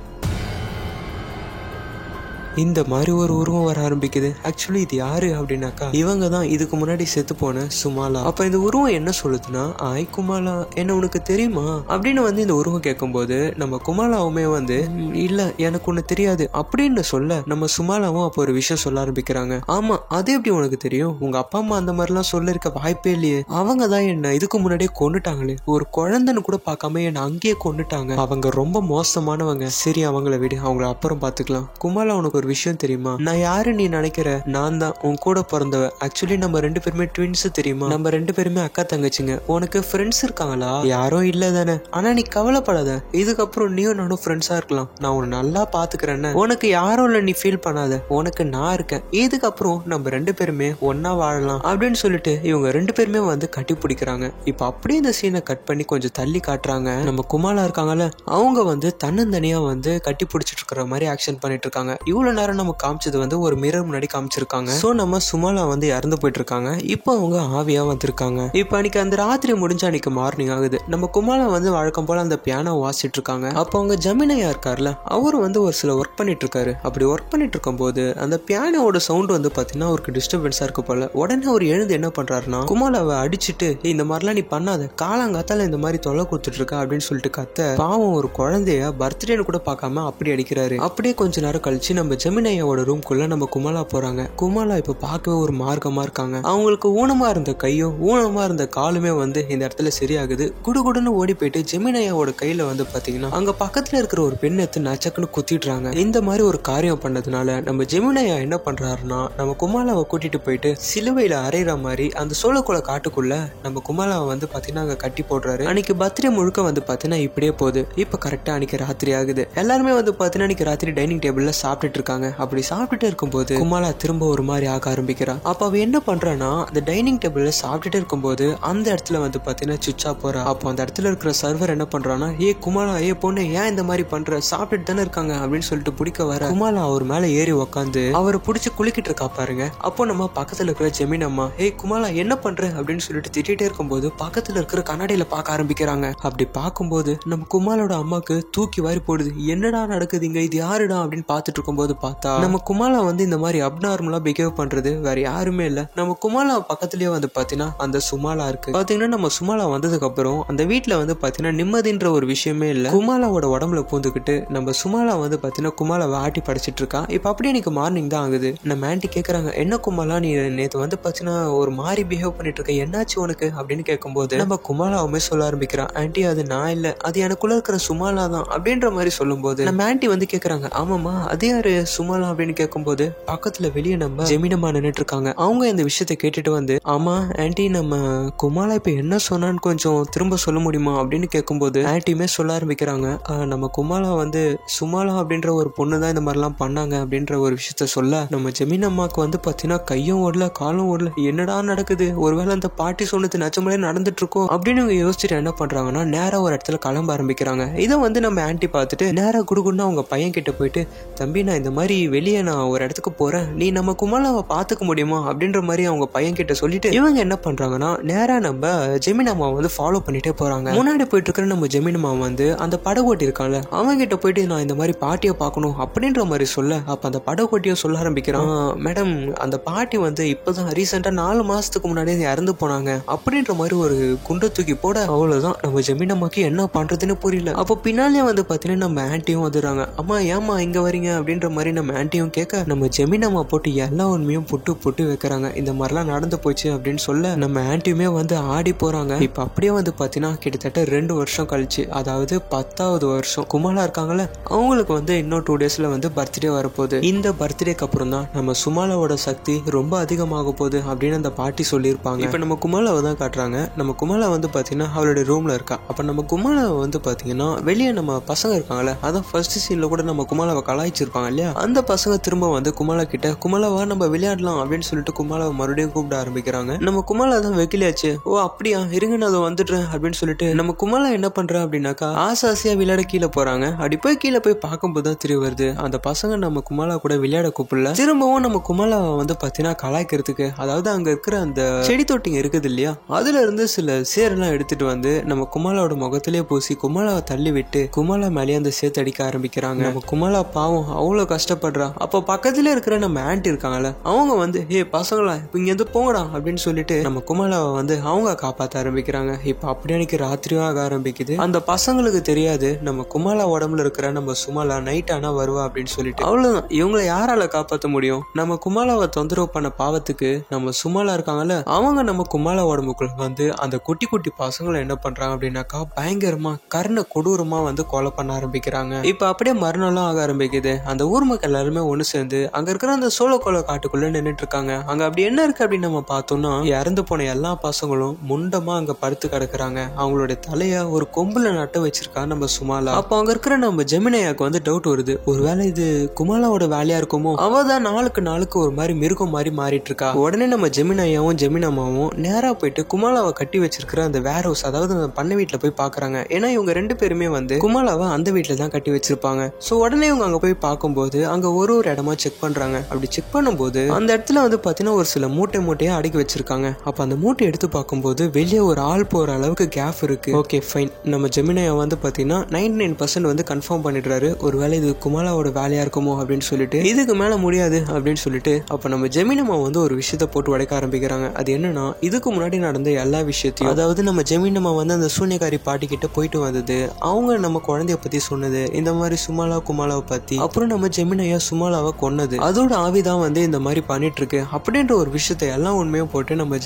இந்த மாதிரி ஒரு உருவம் வர ஆரம்பிக்குது. ஆக்சுவலி இது யாரு அப்படின்னாக்கா இவங்க தான் இதுக்கு முன்னாடி செத்து போன சுமாலா. அப்ப இந்த உருவம் என்ன சொல்லுதுன்னா, ஆய் குமாலா, என்ன உனக்கு தெரியுமா அப்படின்னு வந்து இந்த உருவம் கேட்கும்போது நம்ம குமாலாவுமே வந்து இல்ல எனக்கு ஒண்ணு தெரியாது அப்படின்னு சொல்ல நம்ம சுமாலாவும் அப்போ ஒரு விஷயம் சொல்ல ஆரம்பிக்கிறாங்க. ஆமா, அது எப்படி உனக்கு தெரியும்? உங்க அப்பா அம்மா அந்த மாதிரி எல்லாம் சொல்ல இருக்க வாய்ப்பே இல்லையே. அவங்க தான் என்ன இதுக்கு முன்னாடியே கொண்டுட்டாங்களே, ஒரு குழந்தைன்னு கூட பார்க்காம என்ன அங்கேயே கொண்டுட்டாங்க. அவங்க ரொம்ப மோசமானவங்க. சரி அவங்கள விடு, அவங்கள அப்புறம் பாத்துக்கலாம். குமாலா, உனக்கு ஒரு விஷயம் தெரியுமா? நான் யாரு நீ நினைக்கிற? நான் தான் உன் கூட பிறந்தவ. ஆக்சுவலி நம்ம 2 பேருமே ட்வின்ஸ் தெரியுமா? நம்ம 2 பேருமே அக்கா தங்கச்சிங்க. உனக்கு ஃப்ரெண்ட்ஸ் இருக்காங்களா? யாரும் இல்ல தானே? ஆனா நீ கவலைப்படாத, இதுக்கப்புறம் நீயும் நானும் ஃப்ரெண்ட்ஸா இருக்கலாம். நான் உன்னை நல்லா பாத்துக்கிறேன்னு. உனக்கு யாரும் இல்ல, நீ ஃபீல் பண்ணாத. உனக்கு நான் இருக்கேன். இதுக்கப்புறம் நம்ம 2 பேருமே ஒன்னா வாழலாம் அப்படின்னு சொல்லிட்டு இவங்க 2 பேருமே வந்து கட்டி பிடிக்கிறாங்க. இப்ப அப்படியே இந்த சீனை கட் பண்ணி கொஞ்சம் தள்ளி காட்டுறாங்க. நம்ம குமாலா இருக்காங்கல்ல, அவங்க வந்து தன்னந்தனியா வந்து கட்டி பிடிச்சிட்டு இருக்கிற மாதிரி ஆக்ஷன் பண்ணிட்டு இருக்காங்க. இவ்வளவு நேரம் நம்ம காமிச்சது வந்து ஒரு மிரர் முன்னாடி காமிச்சிருக்காங்க. சோ நம்ம சுமாலா வந்து இறந்து போயிட்டு இருக்காங்க. இப்போ அவங்க ஆவியா வந்திருக்காங்க. இப்ப அன்னைக்கு அந்த ராத்திரி முடிஞ்ச அன்னைக்கு மார்னிங் ஆகுது. நம்ம குமாலா வந்து வழக்கம் போல அந்த பியானோ வாசிட்டு இருக்காங்க. அப்போ அவங்க ஜமினையா இருக்காருல, அவர் வந்து ஒரு சில ஒர்க் பண்ணிட்டு இருக்காரு. அப்படி ஒர்க் பண்ணிட்டு இருக்கும் போது அந்த பியானோட சவுண்ட் வந்து பாத்தீங்கன்னா அவருக்கு டிஸ்டர்பன்ஸா இருக்கு போல. உடனே அவர் எழுந்து என்ன பண்றாருன்னா குமாலாவை அடிச்சுட்டு, இந்த மாதிரிலாம் நீ பண்ணாத, காலாங்காத்தால இந்த மாதிரி தொலை கொடுத்துட்டு இருக்க அப்படின்னு சொல்லிட்டு கத்த. பாவம் ஒரு குழந்தைய பர்த்டேன்னு கூட பார்க்காம அப்படி அடிக்கிறாரு. அப்படியே கொஞ்ச நேரம் கழிச்சு நம்ம ஜெமினையோட ரூம்குள்ள நம்ம குமாலா போறாங்க. குமாலா இப்ப பார்க்கவே ஒரு மார்க்கமா இருக்காங்க. அவங்களுக்கு ஊனமா இருந்த கையும் ஊனமா இருந்த காலுமே வந்து இந்த இடத்துல சரியாகுது. குடுகுடுன்னு ஓடி போயிட்டு ஜெமினையோட கையில வந்து பாத்தீங்கன்னா அங்க பக்கத்துல இருக்கிற ஒரு பெண் எடுத்து நச்சக்குன்னு குத்திடுறாங்க. இந்த மாதிரி ஒரு காரியம் பண்ணதுனால நம்ம ஜெமினையா என்ன பண்றாருன்னா நம்ம குமாலாவை கூட்டிட்டு போயிட்டு சிலுவையில அரைகிற மாதிரி அந்த சோளக்குள காட்டுக்குள்ள நம்ம குமாலாவை வந்து பாத்தீங்கன்னா அங்க கட்டி போடுறாரு. அன்னைக்கு பர்த்டே முழுக்க வந்து பாத்தீங்கன்னா இப்படியே போகுது. இப்ப கரெக்டா அன்னைக்கு ராத்திரி ஆகுது. எல்லாருமே வந்து பாத்தீங்கன்னா அன்னைக்கு ராத்திரி டைனிங் டேபிள்ல சாப்பிட்டுட்டு இருக்காங்க. அப்படி சாப்பிட்டுட்டு இருக்கும்போது குமாலா திரும்ப ஒரு மாதிரி ஆக ஆரம்பிக்கிறா. அப்ப அவ என்ன பண்றான்னா அந்த டைனிங் டேபிள்ல சாப்பிட்டுட்டு இருக்கும்போது அந்த இடத்துல வந்து பாத்தீங்கன்னா சுவிட்சா போறா. அப்போ அந்த இடத்துல இருக்கிற சர்வர் என்ன பண்றான்னா, ஏ குமாலா, ஏ பொண்ணு, ஏன் இந்த மாதிரி பண்ற? சாப்பிட்டுட்டு தானே இருக்காங்க அப்படின்னு சொல்லிட்டு பிடிக்க வர குமாலா அவர் மேல ஏறி உக்காந்து அவரை பிடிச்சி குளிக்கிட்டு இருக்கா பாருங்க. அப்போ நம்ம பக்கத்துல இருக்கிற ஜெமின் அம்மா, ஏய் குமாலா என்ன பண்ற அப்படின்னு சொல்லிட்டு திட்டிகிட்டே இருக்கும்போது பக்கத்துல இருக்கிற கண்ணாடியில பார்க்க ஆரம்பிக்கிறாங்க. அப்படி பார்க்கும்போது நம்ம குமாலோட அம்மாக்கு தூக்கி வாரி போடுது. என்னடா நடக்குதுங்க, இது யாருடா அப்படின்னு பார்த்துட்டு இருக்கும்போது பார்த்தா நம்ம குமாலா வந்து இந்த மாதிரி அப்நார்மலா பிஹேவ் பண்றது வேற யாருமே இல்ல, நம்ம குமாலா பக்கத்துலயே வந்து பாத்தீங்கன்னா அந்த சுமாலா இருக்கு. பாத்தீங்கன்னா நம்ம சுமாலா வந்ததுக்கு அப்புறம் அந்த வீட்டுல வந்து பாத்தீங்கன்னா நிம்மதின்ற ஒரு விஷயமே இல்ல. குமாலாவோட உடம்புல பூந்துக்கிட்டு நம்ம சுமாலா வந்து பாத்தீங்கன்னா குமாலாவை ஆட்டி படைச்சிட்டு இருக்கா. இப்ப அப்படியே எனக்கு மார்னிங் தான் ஆகுது. நம்ம ஆன்ட்டி கேக்குறாங்க, என்ன குமாலா நீ நேத்து வந்து பாத்தீங்கன்னா ஒரு மாதிரி பிஹேவ் பண்ணிட்டு இருக்க, என்னாச்சு உனக்கு அப்படின்னு கேட்கும்போது நம்ம குமாலாவுமே சொல்ல ஆரம்பிக்கிறான், ஆன்ட்டி அது நான் இல்ல, அது எனக்குள்ள இருக்கிற சுமாலா தான் அப்படின்ற மாதிரி சொல்லும்போது நம்ம ஆன்ட்டி வந்து கேக்குறாங்க, ஆமாமா அது யாரு சுமாலா அப்படின்னு கேட்கும்போது பக்கத்துல வெளியே நம்ம ஜெமினம்மா நின்னுட்டு இருக்காங்க. அவங்க இந்த விஷயத்த கேட்டுட்டு வந்து, ஆமா ஆன்ட்டி நம்ம குமாலா இப்ப என்ன சொன்னான்னு கொஞ்சம் திரும்ப சொல்ல முடியுமா அப்படின்னு கேட்கும்போது ஆன்ட்டியுமே சொல்ல ஆரம்பிக்கிறாங்க, நம்ம குமாலா வந்து சுமாலா அப்படின்ற ஒரு பொண்ணு தான் இந்த மாதிரிலாம் பண்ணாங்க அப்படின்ற ஒரு விஷயத்த சொல்ல நம்ம ஜெமினம்மாக்கு வந்து பாத்தீங்கன்னா கையும் ஓடல காலும் ஓடல, என்னடா நடக்குது, ஒருவேளை அந்த பாட்டி சொன்னது நச்சமலே நடந்துட்டு இருக்கோம் அப்படின்னு இவங்க யோசிச்சுட்டு என்ன பண்றாங்கன்னா நேரா ஒரு இடத்துல கிளம்ப ஆரம்பிக்கிறாங்க. இதை வந்து நம்ம ஆன்ட்டி பார்த்துட்டு நேரா குடுகுன்னு அவங்க பையன் கிட்ட போயிட்டு, தம்பி நான் இந்த மாதிரி வெளியே நான் ஒரு இடத்துக்கு போறேன், நீ நம்ம குமாலாவை பாத்துக்க முடியுமா அப்படின்ற மாதிரி அவங்க பையன் கிட்ட சொல்லிட்டு இவங்க என்ன பண்றாங்கன்னா நேரா நம்ம ஜெமினம்மா வந்து ஃபாலோ பண்ணிட்டே போறாங்க. முன்னாடி போயிட்டு இருக்கிற நம்ம ஜெமினம்மா வந்து அந்த படகோட்டி இருக்கான்ல அவங்க கிட்ட போயிட்டு நான் இந்த மாதிரி பாட்டியை பார்க்கணும் அப்படின்ற மாதிரி சொல்ல, அப்ப அந்த படகோட்டியை சொல்ல ஆரம்பிக்கிறான், மேடம் அந்த பாட்டி வந்து இப்பதான் ரீசெண்டா 4 மாசத்துக்கு முன்னாடி இறந்து போனாங்க அப்படின்ற மாதிரி ஒரு குண்டை தூக்கி போட அவ்வளவுதான் நம்ம ஜெமினம்மாக்கு என்ன பண்றதுன்னு புரியல. அப்போ பின்னாலே வந்து பாத்தீங்கன்னா நம்ம ஆன்ட்டியும் வந்துடுறாங்க. அம்மா ஏமா இங்க வரீங்க அப்படின்ற மாதிரி நம்ம ஆன்ட்டியும் கேட்க நம்ம ஜெமினம்மா போட்டு எல்லா உண்மையும் புட்டு புட்டு வைக்கிறாங்க. இந்த மாதிரிலாம் நடந்து போச்சு அப்படின்னு சொல்ல நம்ம ஆன்ட்டியுமே வந்து ஆடி போறாங்க. இப்ப அப்படியே வந்து பாத்தீங்கன்னா கிட்டத்தட்ட 2 வருஷம் கழிச்சு, அதாவது 10வது வருஷம் குமாலா இருக்காங்கல்ல அவங்களுக்கு வந்து இன்னும் 2 டேஸ்ல வந்து பர்த்டே வரப்போகுது. இந்த பர்த்டேக்கு அப்புறம் தான் நம்ம சுமாலாவோட சக்தி ரொம்ப அதிகமாக போகுது அப்படின்னு அந்த பாட்டி சொல்லியிருப்பாங்க. இப்ப நம்ம குமாலாவை தான் காட்டுறாங்க. நம்ம குமாலா வந்து பாத்தீங்கன்னா அவளுடைய ரூம்ல இருக்கா. அப்ப நம்ம குமாலாவை வந்து பாத்தீங்கன்னா வெளியே நம்ம பசங்க இருக்காங்கல்ல, அதான் ஃபர்ஸ்ட் சீன்ல கூட நம்ம குமாலாவை கலாய்ச்சிருப்பாங்க இல்லையா, அந்த பசங்க திரும்ப வந்து குமாலா கிட்ட குமாலாவா நம்ம விளையாடலாம் அப்படின்னு சொல்லிட்டு குமாலாவை மறுபடியும் கூப்பிட ஆரம்பிக்கிறாங்க. நம்ம குமாலா தான் வெக்கிலியாச்சு, ஓ அப்படியா இருங்க நான் அதை வந்துடுறேன் அப்படின்னு சொல்லிட்டு நம்ம குமாலா என்ன பண்றேன் அப்படின்னாக்கா ஆசாசியா விளையாட கீழே போறாங்க. அப்படி போய் கீழே போய் பார்க்கும்போது தான் தெரிய வருது அந்த பசங்க நம்ம குமாலா கூட விளையாட கூப்பிடல, திரும்பவும் நம்ம குமாலாவை வந்து பாத்தீங்கன்னா கலாய்க்கிறதுக்கு, அதாவது அங்க இருக்கிற அந்த செடி தொட்டிங்க இருக்குது இல்லையா அதுல இருந்து சில சேரெல்லாம் எடுத்துட்டு வந்து நம்ம குமாலாவோட முகத்திலேயே பூசி குமாலாவை தள்ளி விட்டு குமாலா மேலேயே அந்த சேத்து அடிக்க ஆரம்பிக்கிறாங்க. நம்ம குமாலா பாவம் அவ்வளவு கஷ்டப்படுறா. அப்போ பக்கத்துல இருக்கிற நம்ம ஆன்ட்டி இருக்காங்கல்ல, அவங்க வந்து ஏ பசங்களா இப்ப இங்க இருந்து போங்கடா அப்படின்னு சொல்லிட்டு நம்ம குமாலாவை வந்து அவங்க காப்பாற்ற ஆரம்பிக்கிறாங்க. இப்ப அப்படி அன்னைக்கு ராத்திரியும் ஆக ஆரம்பிக்குது. அந்த பசங்களுக்கு தெரியாது நம்ம குமாலா உடம்புல இருக்கிற நம்ம சுமாலா நைட் ஆனா வருவா அப்படின்னு சொல்லிட்டு. அவ்வளவுதான், இவங்களை யாரால காப்பாற்ற முடியும்? நம்ம குமாலாவை தொந்தரவு பண்ண பாவத்துக்கு நம்ம சுமாலா இருக்காங்கல்ல, அவங்க நம்ம குமாலா உடம்புக்குள்ள வந்து அந்த குட்டி குட்டி பசங்களை என்ன பண்றாங்க அப்படின்னாக்கா பயங்கரமா கர்ண கொடூரமா வந்து கொலை பண்ண ஆரம்பிக்கிறாங்க. இப்ப அப்படியே மரணம்லாம் ஆக ஆரம்பிக்குது. அந்த ஊர் மக்கள் எல்லாருமே ஒண்ணு சேர்ந்து அங்க இருக்கிற அந்த சோளக்கோளை காட்டுக்குள்ள நின்றுட்டு இருக்காங்க. அங்க அப்படி என்ன இருக்கு அப்படின்னு நம்ம பார்த்தோம்னா, இறந்து போன எல்லா பசங்களும் முண்டமா அங்க படுத்து கிடக்குறாங்க. அவங்களுடைய தலைய ஒரு கொம்புல நட்டு வச்சிருக்கா நம்ம சுமாலா. அப்ப அங்க இருக்கிற நம்ம ஜெமினாயாக்கு வந்து டவுட் வருது, ஒருவேளை இது குமாலாவோட வேலையா இருக்குமோ? அவதான் நாளுக்கு நாளுக்கு ஒரு மாதிரி மிருகம் மாதிரி மாறிட்டு இருக்கா. உடனே நம்ம ஜெமினாயாவும் ஜெமினாமாவும் நேரா போயிட்டு குமாலாவை கட்டி வச்சிருக்கிற அந்த வேர் ஹவுஸ், அதாவது அந்த பண்ணை வீட்டுல போய் பாக்குறாங்க. ஏன்னா இவங்க ரெண்டு பேருமே வந்து குமாலாவை அந்த வீட்டுல தான் கட்டி வச்சிருப்பாங்க. சோ உடனே இவங்க அங்க போய் பார்க்கும்போது அங்க ஒரு ஒரு இடமா செக் பண்றாங்க. அப்படி செக் பண்ணும்போது அந்த இடத்துல வந்து பாத்தீங்கன்னா ஒரு சில மூட்டையா அடுக்கி வச்சிருக்காங்க. அப்ப அந்த மூட்டை எடுத்து பார்க்கும்போது வெளியே ஒரு ஆள் போற அளவுக்கு கேப் இருக்கு. ஓகே ஃபைன், நம்ம ஜெமினாயா வந்து பாத்தீங்கன்னா 99% வந்து கன்ஃபார்ம் பண்ணிடுறாரு, ஒருவேளை இது குமாலாவோட வேலையா இருக்குமோ அப்படின்னு சொல்லிட்டு. இதுக்கு மேல முடியாது அப்படின்னு சொல்லிட்டு அப்ப நம்ம ஜெமினமா வந்து ஒரு விஷயத்த போட்டு உடைக்க ஆரம்பிக்கிறாங்க. அது என்னன்னா, இதுக்கு முன்னாடி நடந்த எல்லா விஷயத்தையும், அதாவது நம்ம ஜெமினமா வந்து அந்த சூன்யக்காரி பாட்டி கிட்ட போயிட்டு வந்தது, அவங்க நம்ம குழந்தைய பத்தி சொன்னது, இந்த மாதிரி சுமாலா குமாலாவை பத்தி, அப்புறம் நம்ம ஜெமினாயா சுமாலாவை கொன்னது, அதோட ஆவிதான் வந்து இந்த மாதிரி பண்ணிட்டு இருக்கு அப்படின்ற ஒரு விஷயத்த எல்லாம் உண்மையும் போட்டு நம்ம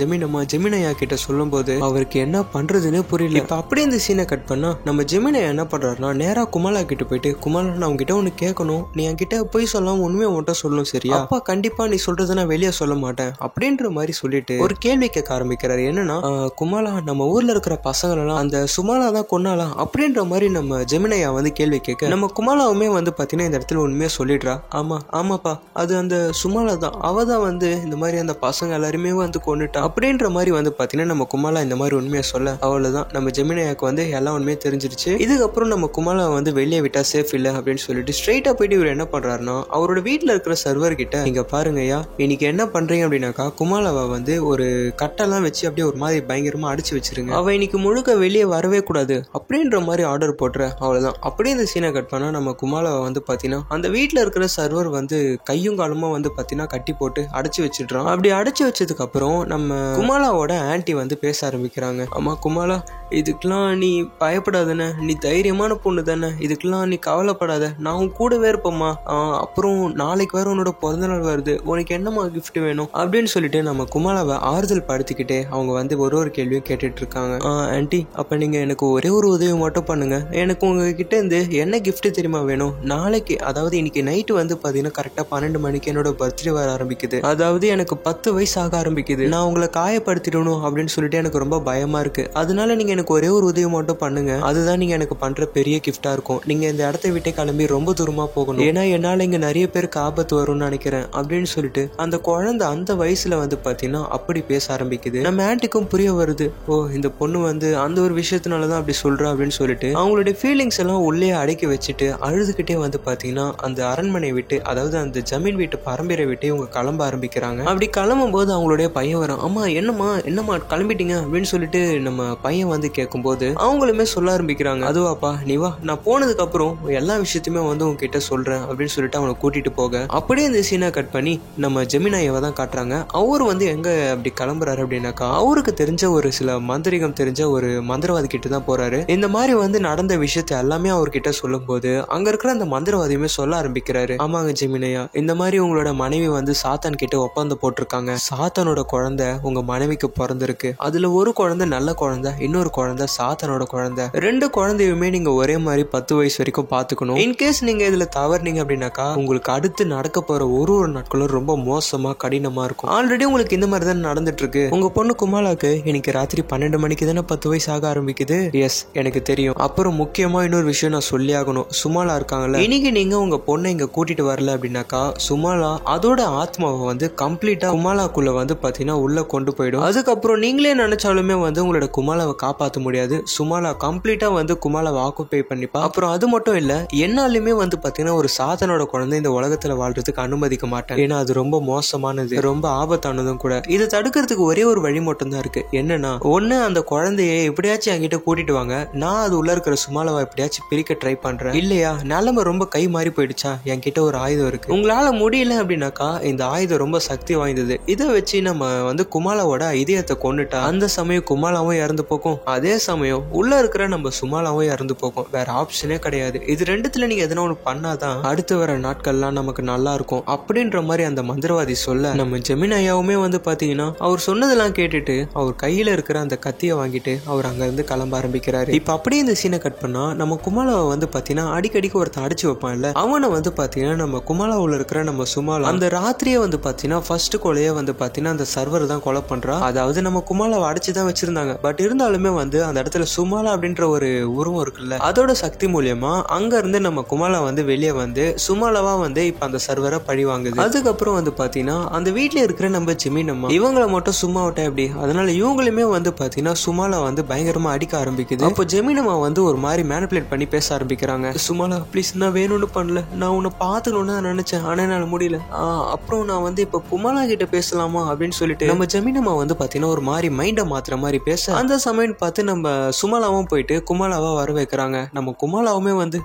ஜெமினாயா கிட்ட சொல்லும் போது அவருக்கு என்ன பண்றதுன்னு புரியல. இப்ப அப்படியே இந்த சீனை கட் பண்ணா நம்ம ஜெமினாயா என்ன பண்றாருன்னா, நேரா குமாலா கிட்ட போயிட்டு, குமாலா நான் உங்ககிட்ட ஒண்ணு கேட்கணும், நீ என்கிட்ட போய் சொல்லாம உண்மையை உன்கிட்ட சொல்லணும் சரியா? அப்பா கண்டிப்பா நீ சொல்றதை நான் வெளியே சொல்ல மாட்டேன் அப்படின்ற மாதிரி சொல்லிட்டு ஒரு கேள்வி கேட்க ஆரம்பிக்கிறாரு. என்னன்னா, குமாலா நம்ம ஊர்ல இருக்கிற பசங்க எல்லாம் அந்த சுமாலா தான் கொன்னாலாம் அப்படின்ற மாதிரி நம்ம ஜெமினாயா வந்து கேள்வி கேட்க, நம்ம குமாலாவுமே வந்து பாத்தீங்கன்னா இந்த இடத்துல உண்மையா சொல்லிடுறா. ஆமாப்பா அது அந்த சுமாலா தான், அவதான் வந்து இந்த மாதிரி அந்த பசங்க எல்லாருமே வந்து கொன்னுட்டா அப்படின்ற மாதிரி வந்து பாத்தீங்கன்னா நம்ம குமாலா இந்த மாதிரி உண்மையை சொல்ல, அவ்வளவுதான் நம்ம ஜெமினாயாக்கு வந்து எல்லா உண்மையே தெரிஞ்சிருச்சு. இதுக்கப்புறம் நம்ம குமாலா வந்து வெளியே விட்டா சேஃப் இல்ல அப்படின்னு சொல்லிட்டு ஸ்ட்ரெயிட்டா போயிட்டு இவர் என்ன பண்றாருன்னா, அவரோட வீட்டுல இருக்கிற சர்வர் கிட்ட, நீங்க பாருங்கய்யா இன்னைக்கு என்ன பண்றீங்க அப்படின்னாக்கா, குமாலாவை வந்து ஒரு கட்டெல்லாம் வச்சு அப்படியே ஒரு மாதிரி பயங்கரமா அடிச்சு வச்சிருங்க, அவ இன்னைக்கு முழுக்க வெளியே வரவே கூடாது அப்படின்ற மாதிரி ஆர்டர் போட்டுற. அவ்வளவுதான். அப்படியே இந்த சீனை கட் பண்ணா நம்ம குமாலாவை வந்து பாத்தீங்கன்னா அந்த வீட்டுல இருக்கிற சர்வர் வந்து கையும் காலமா வந்து பாத்தீங்கன்னா கட்டி போட்டு அடைச்சு வச்சிடுறான். அப்படி அடைச்சு வச்சதுக்கு அப்புறம் நம்ம குமாலாவோட ஆன்ட்டி வந்து பேச ஆரம்பிக்கிறாங்க. ஆமா குமாலா, இதுக்கெல்லாம் நீ பயப்படாதானே, நீ தைரியமான பொண்ணு தானே, இதுக்கெல்லாம் நீ கவலைப்படாத, நான் உன் கூடவே இருப்போம்மா. அப்புறம் நாளைக்கு வேற உன்னோட பிறந்த நாள் வருது, உனக்கு என்னமா கிஃப்ட் வேணும் அப்படின்னு சொல்லிட்டு நம்ம குமாலாவை ஆறுதல் படுத்திக்கிட்டே அவங்க வந்து ஒரு கேள்வியும் கேட்டுட்டு இருக்காங்க. ஆன்ட்டி, அப்ப நீங்க எனக்கு ஒரே ஒரு உதவி மட்டும் பண்ணுங்க, எனக்கு உங்ககிட்ட இருந்து என்ன கிஃப்ட் தெரியுமா வேணும்? நாளைக்கு, அதாவது இன்னைக்கு நைட்டு வந்து பாத்தீங்கன்னா கரெக்டா 12 மணிக்கு என்னோட பர்த்டே வர ஆரம்பிக்குது, அதாவது எனக்கு 10 வயசு ஆக ஆரம்பிக்குது, நான் உங்களை காயப்படுத்திடணும் அப்படின்னு சொல்லிட்டு எனக்கு ரொம்ப பயமா இருக்கு, அதனால நீங்க எனக்கு ஒரே ஒரு உதவி மட்டும் பண்ணுங்க, அதுதான் நீங்க எனக்கு பண்ற பெரிய கிஃப்டா இருக்கும். நீங்க இந்த இடத்த விட்டு கிளம்பி ரொம்ப தூரமா போகணும், ஏன்னா என்னால இங்க நிறைய பேருக்கு ஆபத்து வரும்னு நினைக்கிறேன் அப்படின்னு சொல்லிட்டு அந்த குழந்தை அந்த வயசுல வந்து பாத்தீங்கன்னா அப்படி பேச ஆரம்பிக்குது. நம்ம ஆன்ட்டிக்கும் புரிய வருது, ஓ இந்த பொண்ணு வந்து அந்த ஒரு விஷயத்தினாலதான் அப்படி சொல்றா அப்படின்னு சொல்லிட்டு அவங்களுடைய ஃபீலிங்ஸ் எல்லாம் உள்ளே அடக்கி வச்சுட்டு அழுதுகிட்டே வந்து பாத்தீங்கன்னா அந்த அரண்மனை விட்டு, அதாவது அந்த ஜமீன் வீட்டு பரம்பரை விட்டு இவங்க கிளம்ப ஆரம்பிக்கிறாங்க. அப்படி கிளம்பும் போது அவங்களுடைய பையன் வரும். அம்மா என்னம்மா கிளம்பிட்டீங்க அப்படின்னு சொல்லிட்டு நம்ம பையன் வந்து கேட்கும்போது அவங்களுமே சொல்ல ஆரம்பிக்கிறாங்க, அதுவாப்பா நீ வா, நான் போனதுக்கு அப்புறம் எல்லா விஷயத்தையுமே வந்து உங்ககிட்ட சொல்றேன் அப்படின்னு சொல்லிட்டு அவனை கூட்டிட்டு போக, அப்படியே இந்த சீனை கட் பண்ணி நம்ம ஜெமினாயாவை தான் காட்டுறாங்க. அவரு வந்து எங்க அப்படி கிளம்புறாரு அப்படின்னாக்கா, அவருக்கு தெரிஞ்ச ஒரு சில மந்திரிகம் தெரிஞ்ச ஒரு மந்திரவாதி கிட்ட தான் போறாரு. இந்த மாதிரி வந்து நடந்த விஷயத்த எல்லாமே அவர்கிட்ட சொல்லும் போது அங்க இருக்கிற அந்த மந்திரவாதியுமே சொல்ல ஆரம்பிக்கிறாரு, ஆமாங்க ஜெமினாயா, இந்த மாதிரி உங்களோட மனைவி வந்து சாத்தான் கிட்ட ஒப்பந்தம் போட்டிருக்காங்க, சாத்தானோட குழந்தை உங்க மனைவிக்கு பிறந்திருக்கு, அதுல ஒரு குழந்தை நல்ல குழந்தை, இன்னொரு குழந்தை சாத்தானோட குழந்தை, 2 குழந்தையுமே நீங்க ஒரே மாதிரி 10 வயசு வரைக்கும் பாத்துக்கணும். இன்கேஸ் நீங்க இதுல தவறுனீங்க அப்படின்னாக்கா உங்களுக்கு அடுத்து நடக்க போற ஒரு நாட்களும் ரொம்ப மோசமா கடினமா இருக்கும். ஆல்ரெடி உங்களுக்கு இந்த மாதிரி தான் நடந்துட்டு இருக்கு. உங்க பொண்ணு குமாலாக்கு இன்னைக்கு ராத்திரி 12 மணிக்கு தானே 10 வயசு ஆக ஆரம்பிக்குது. எஸ் எனக்கு தெரியும். அப்புறம் முக்கியமா இன்னொரு விஷயம் நான் சொல்லி ஆகணும், சுமாலா இருக்காங்கல்ல, இன்னைக்கு நீங்க உங்க பொண்ணை இங்க கூட்டிட்டு வரல அப்படின்னாக்கா சுமாலா அதோட ஆத்மாவை வந்து கம்ப்ளீட்டா குமாலாக்குள்ள வந்து பாத்தீங்கன்னா உள்ள கொண்டு போயிடும். அதுக்கப்புறம் நீங்களே நினைச்சாலுமே வந்து உங்களோட குமாலாவை காப்பாத்த காப்பாற்ற முடியாது. சுமாலா கம்ப்ளீட்டா வந்து குமாலாவை ஆக்குபை பண்ணிப்பா. அப்புறம் அது மட்டும் இல்ல, என்னாலுமே வந்து பாத்தீங்கன்னா ஒரு சாதனோட குழந்தை இந்த உலகத்துல வாழ்றதுக்கு அனுமதிக்க மாட்டேன். ஏன்னா அது ரொம்ப மோசமானது, ரொம்ப ஆபத்தானதும் கூட. இதை தடுக்கிறதுக்கு ஒரே ஒரு வழி மட்டும் தான் இருக்கு. என்னன்னா, ஒண்ணு அந்த குழந்தைய எப்படியாச்சும் என்கிட்ட கூட்டிட்டு வாங்க, நான் அது உள்ள இருக்கிற சுமாலாவை எப்படியாச்சும் பிரிக்க ட்ரை பண்றேன். இல்லையா நிலைமை ரொம்ப கை மாறி போயிடுச்சா, என்கிட்ட ஒரு ஆயுதம் இருக்கு, உங்களால முடியல அப்படின்னாக்கா இந்த ஆயுதம் ரொம்ப சக்தி வாய்ந்தது, இதை வச்சு நம்ம வந்து குமாலாவோட இதயத்தை கொண்டுட்டா அந்த சமயம் குமாலாவும் இறந்து போகும், அதே சமயம் உள்ள இருக்கிற நம்ம சுமாலாவும் இறந்து போகும். வேற ஆப்ஷனே கிடையாது. இது ரெண்டுத்துல நீங்க எதனா ஒண்ணு பண்ணாதான் அடுத்து வர நாட்கள்லாம் நமக்கு நல்லா இருக்கும் அப்படின்ற மாதிரி அந்த மந்திரவாதி சொல்ல, நம்ம ஜெமினி ஐயாவுமே வந்து பாத்தீங்கன்னா அவர் சொன்னதெல்லாம் கேட்டுட்டு அவர் கையில இருக்கிற அந்த கத்தியை வாங்கிட்டு அவர் அங்க இருந்து கிளம்ப ஆரம்பிக்கிறாரு. இப்ப அப்படியே இந்த சீனை கட் பண்ணா நம்ம குமாலாவை வந்து பாத்தீங்கன்னா அடிக்கடிக்கு ஒருத்தன் அடிச்சு வைப்பான்ல, அவனை வந்து பாத்தீங்கன்னா நம்ம குமாலாவுல இருக்கிற நம்ம சுமாலா அந்த ராத்திரியே வந்து பாத்தீங்கன்னா ஃபர்ஸ்ட் கொலையே வந்து பாத்தீங்கன்னா அந்த சர்வர் தான் கொலை பண்றா. அதாவது நம்ம குமாலாவை அடிச்சுதான் வச்சிருந்தாங்க, பட் இருந்தாலுமே வந்து அந்த இடத்துல சுமாலா அப்படின்ற ஒரு உருவம் இருக்குல்ல, அதோட சக்தி மூலியமா அங்க இருந்து நம்ம குமாலா வந்து வெளியே வந்து சுமாலாவா வந்து இப்ப அந்த சர்வரை பழி வாங்குது. அதுக்கப்புறம் வந்து பாத்தீங்கன்னா அந்த வீட்டுல இருக்கிற நம்ம ஜெமினம்மா இவங்களை மட்டும் சும்மா விட்டா எப்படி, அதனால இவங்களுமே வந்து பாத்தீங்கன்னா சுமாலா வந்து பயங்கரமா அடிக்க ஆரம்பிக்குது. அப்போ ஜெமினம்மா வந்து ஒரு மாதிரி மேனிபுலேட் பண்ணி பேச ஆரம்பிக்கிறாங்க. சுமாலா ப்ளீஸ், நான் வேணும்னு பண்ணல, நான் உன்னை பாத்துக்கணும்னு தான் நினைச்சேன், ஆனா என்னால முடியல. அப்புறம் நான் வந்து இப்ப குமாலா கிட்ட பேசலாமா அப்படின்னு சொல்லிட்டு நம்ம ஜெமினம்மா வந்து பாத்தீங்கன்னா ஒரு மாதிரி மைண்ட மாத்துற மாதிரி பேச, அந்த சமயம் பார்த்து நம்ம சுமாலாவும் போயிட்டு குமாலாவா வர வைக்கிறாங்க. நம்ம குமாலாவுமே வந்து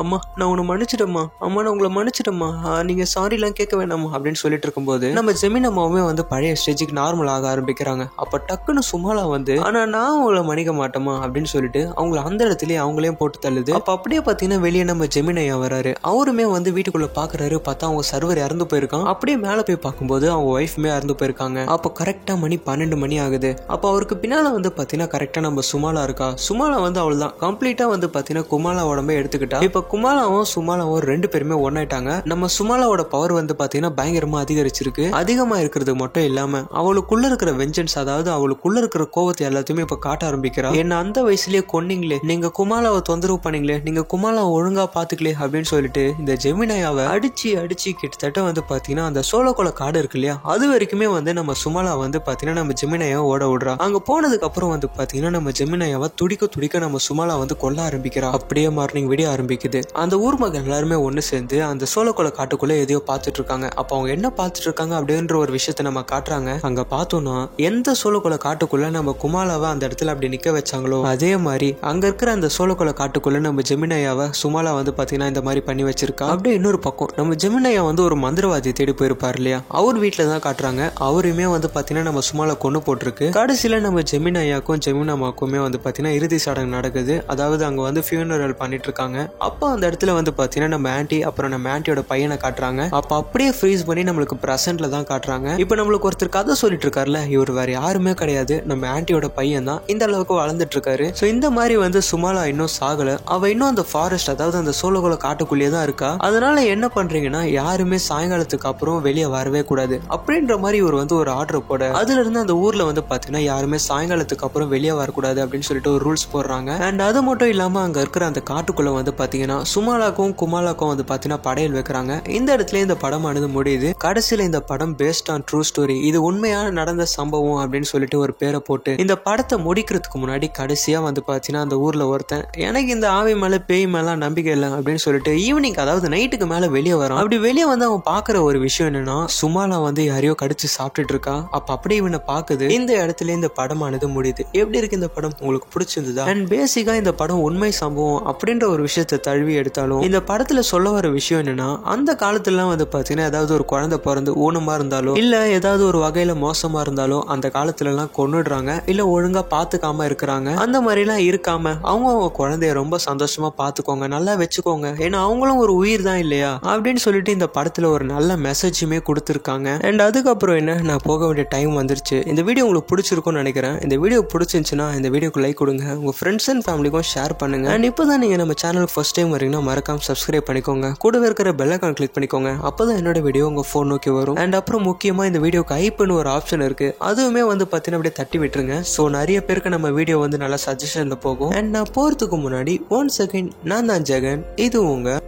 அம்மா நான் உன்னை மன்னிச்சிட்டம்மா, அம்மா நான் உங்களை மன்னிச்சிட்டம்மா, நீங்க சாரி எல்லாம் கேட்க வேணாமா அப்படின்னு சொல்லிட்டு இருக்கும்போது நம்ம ஜெமினம்மாவுமே வந்து பழைய ஸ்டேஜுக்கு நார்மல் ஆக ஆரம்பிக்கிறாங்க. அப்ப டக்குன்னு சுமாலா வந்து ஆனா நான் உங்களை மன்னிக்க மாட்டோமா அப்படின்னு சொல்லிட்டு அவங்கள அந்த இடத்துலயே அவங்களையும் போட்டு தள்ளுது. அப்ப அப்படியே பாத்தீங்கன்னா வெளியே நம்ம ஜெமினையா வராரு. அவருமே வந்து வீட்டுக்குள்ள பாக்குறாரு, பார்த்தா அவங்க சர்வர் இறந்து போயிருக்கான். அப்படியே மேல போய் பார்க்கும்போது அவங்க ஒய்ஃப்மே இறந்து போயிருக்காங்க. அப்ப கரெக்டா மணி 12 மணி ஆகுது. அப்ப அவருக்கு பின்னால வந்து பாத்தீங்கன்னா கரெக்டா நம்ம சுமாலா இருக்கா. சுமாலா வந்து அவள்தான் கம்ப்ளீட்டா வந்து பாத்தீங்கன்னா குமாலா உடம்பே எடுத்துக்கிட்டா. இப்ப குமாலாவும் சுமாலாவும் ரெண்டு பேருமே ஒன்னாயிட்டாங்க. நம்ம சுமாலாவோட பவர் வந்து பாத்தீங்கன்னா பயங்கரமா அதிகரிச்சிருக்கு. அதிகமா இருக்கிறது மட்டும் இல்லாம அவளுக்குள்ள இருக்கிற வெஞ்சன்ஸ், அதாவது அவளுக்குள்ள இருக்கிற கோவத்தை எல்லாத்தையுமே இப்ப காட்ட ஆரம்பிக்கிறா. என்ன அந்த வயசுலயே கொன்னீங்களே, நீங்க குமாலாவை தொந்தரவு பண்ணீங்களே, நீங்க குமாலாவை ஒழுங்கா பாத்துக்கலே அப்படின்னு சொல்லிட்டு இந்த ஜெமினாயாவை அடிச்சு அடிச்சு கிட்டத்தட்ட வந்து பாத்தீங்கன்னா அந்த சோளக்கொலை காடு இருக்கு இல்லையா, அது வரைக்குமே வந்து நம்ம சுமாலா வந்து பாத்தீங்கன்னா நம்ம ஜெமினாயாவை ஓட விடுறா. அங்க போனதுக்கு அப்புறம் வந்து பாத்தீங்கன்னா நம்ம ஜெமினாயாவை துடிக்க துடிக்க நம்ம சுமாலா வந்து கொல்ல ஆரம்பிக்கிறா. அப்படியே மார்னிங் விடிய ஆரம்பிக்குது. அந்த ஊர் மக்கள் எல்லாருமே ஒண்ணு சேர்ந்து அந்த சோளக்கொலை காட்டுக்குள்ள எதையோ பார்த்துட்டு இருக்காங்க. அப்ப அவங்க என்ன பார்த்துட்டு இருக்காங்க அப்படின்ற ஒரு விஷயத்த நம்ம காட்டுறாங்க. அங்க பார்த்தோம்னா எந்த சோளக்கொலை காட்டுக்குள்ள நம்ம குமாலாவை அந்த இடத்துல அப்படி நிக்க வச்சாங்களோ அதே மாதிரி அங்க இருக்கிற அந்த சோளக்கொலை காட்டுக்குள்ள நம்ம ஜெமினாயாவை சுமாலா வந்து பாத்தீங்கன்னா இந்த மாதிரி பண்ணி வச்சிருக்கா. அப்படியே இன்னொரு பக்கம் நம்ம ஜெமினாயா வந்து ஒரு மந்திரவாதியை தேடி போயிருப்பாரு இல்லையா, அவர் வீட்டுல தான் காட்டுறாங்க. அவருமே வந்து பாத்தீங்கன்னா நம்ம சுமாலா கொண்டு போட்டிருக்கு. கடைசியில நம்ம ஜெமினாயாக்கும் ஜெமினாமாக்குமே வந்து பாத்தீங்கன்னா இறுதி சடங்கு நடக்குது. அதாவது அங்க வந்து ஃபியூனரல் பண்ணிட்டு இருக்காங்க. அப்போ அந்த இடத்துல வந்து பாத்தீங்கன்னா நம்ம ஆன்டி அப்புறம் நம்ம ஆன்டியோட பையனை காட்டுறாங்க. அப்ப அப்படியே ஃப்ரீஸ் பண்ணி நம்மளுக்கு பிரசன்ட்ல தான் காட்டுறாங்க. இப்ப நம்மளுக்கு ஒருத்தர் கதை சொல்லிட்டு இருக்காருல்ல, இவர் வேற யாருமே கிடையாது, நம்ம ஆன்டியோட பையன் தான். இந்த அளவுக்கு வளர்ந்துட்டு இருக்காரு. சோ இந்த மாதிரி வந்து சுமாலா இன்னும் சாகல, அவ இன்னும் அந்த ஃபாரஸ்ட் அதாவது அந்த சோளக்கொலை காட்டுக்குள்ளேயே தான் இருக்கா. அதனால என்ன பண்றீங்கன்னா யாருமே சாயங்காலத்துக்கு அப்புறம் வெளியே வரவே கூடாது அப்படின்ற மாதிரி இவர் வந்து ஒரு ஆர்டர் போட, அதுல இருந்து அந்த ஊர்ல வந்து பாத்தீங்கன்னா யாருமே சாயங்காலத்துக்கு அப்புறம் வெளியே வரக்கூடாது அப்படின்னு சொல்லிட்டு ஒரு ரூல்ஸ் போடுறாங்க. அண்ட் அது மட்டும் இல்லாம அங்க இருக்கிற அந்த காட்டுக்குள்ள வந்து பாத்தீங்கன்னா சுமாலாக்கும் குமாலாக்கும் வந்து பாத்தீங்கன்னா படையல் வைக்கிறாங்க. இந்த இடத்துல இந்த படமானது முடியுது. கடைசியில இந்த படம் பேஸ்ட் ஆன் ட்ரூ ஸ்டோரி, இது உண்மையான நடந்த சம்பவம் அப்படின்னு சொல்லிட்டு ஒரு பேரை போட்டு இந்த படத்தை முடிக்கிறதுக்கு முன்னாடி கடைசியா வந்து பாத்தீங்கன்னா அந்த ஊர்ல ஒருத்தன் எனக்கு இந்த ஆவி மேல பேய் மேல நம்பிக்கை இல்லை அப்படின்னு சொல்லிட்டு ஈவினிங் அதாவது நைட்டுக்கு மேல வெளியே வரும். அப்படி வெளியே வந்து அவன் பாக்குற ஒரு விஷயம் என்னன்னா சுமாலா வந்து யாரையோ கடிச்சு சாப்பிட்டுட்டு இருக்கா. அப்ப அப்படியே இவனை பாக்குது. இந்த இடத்துல இந்த படமானது முடியுது. எப்படி இருக்கு இந்த படம், உங்களுக்கு பிடிச்சிருந்ததா? அண்ட் பேசிக்கா இந்த படம் உண்மை சம்பவம் அப்படின்ற ஒரு விஷயத்தை தழுவி எடுத்தாலும் இந்த படத்துல சொல்ல வர விஷயம் என்னன்னா அந்த காலத்துல வந்து பாத்தீங்கன்னா ஏதாவது ஒரு குழந்தை பிறந்து ஊனமா இருந்தாலும் இல்ல ஏதாவது ஒரு வகையில மோசமா இருந்தாலும் அந்த காலத்துல எல்லாம் கொன்னுடுறாங்க, இல்ல ஒழுங்கா பாத்துக்காம இருக்கிறாங்க. அந்த மாதிரி எல்லாம் இருக்காம அவங்க குழந்தைய ரொம்ப சந்தோஷமா பாத்துக்கோங்க, நல்லா வச்சுக்கோங்க, ஏன்னா அவங்களும் ஒரு உயிர் தான் இல்லையா அப்படின்னு சொல்லிட்டு இந்த படத்துல ஒரு நல்ல மெசேஜுமே கொடுத்துருக்காங்க. அண்ட் அதுக்கப்புறம் என்ன, நான் போக வேண்டிய டைம் வந்துருச்சு. இந்த வீடியோ உங்களுக்கு பிடிச்சிருக்கும்னு நினைக்கிறேன். இந்த வீடியோ பிடிச்சிருந்துச்சுன்னா இந்த வீடியோக்கு லைக் கொடுங்க, உங்க ஃப்ரெண்ட்ஸ் அண்ட் ஃபேமிலிக்கும் ஷேர் பண்ணுங்க. அண்ட் இப்போதான் நீங்க நம்ம சேனலுக்கு ஃபர்ஸ்ட் டைம் வரீங்கன்னா மறக்காம சப்ஸ்கிரைப் பண்ணிக்கோங்க, கூடவே இருக்கிற பெல் ஐகான் கிளிக் பண்ணிக்கோங்க, அப்பதான் என்னோட வீடியோ உங்க போன் நோக்கி வரும். அண்ட் அப்புறம் முக்கியமா இந்த வீடியோக்கு ஹைப்னு ஒரு ஆப்ஷன் இருக்கு, அதுவுமே வந்து பாத்தீங்கன்னா அப்படியே தட்டி விட்டுருங்க. சோ நிறைய பேருக்கு நம்ம வீடியோ வந்து நல்லா சஜஷன்ல போகும். அண்ட் நான் போறதுக்கு முன்னாடி 1 செகண்ட், நான் தான் ஜெகன், இது உங்க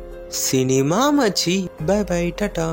சினிமா மச்சி. Bye bye, Tata.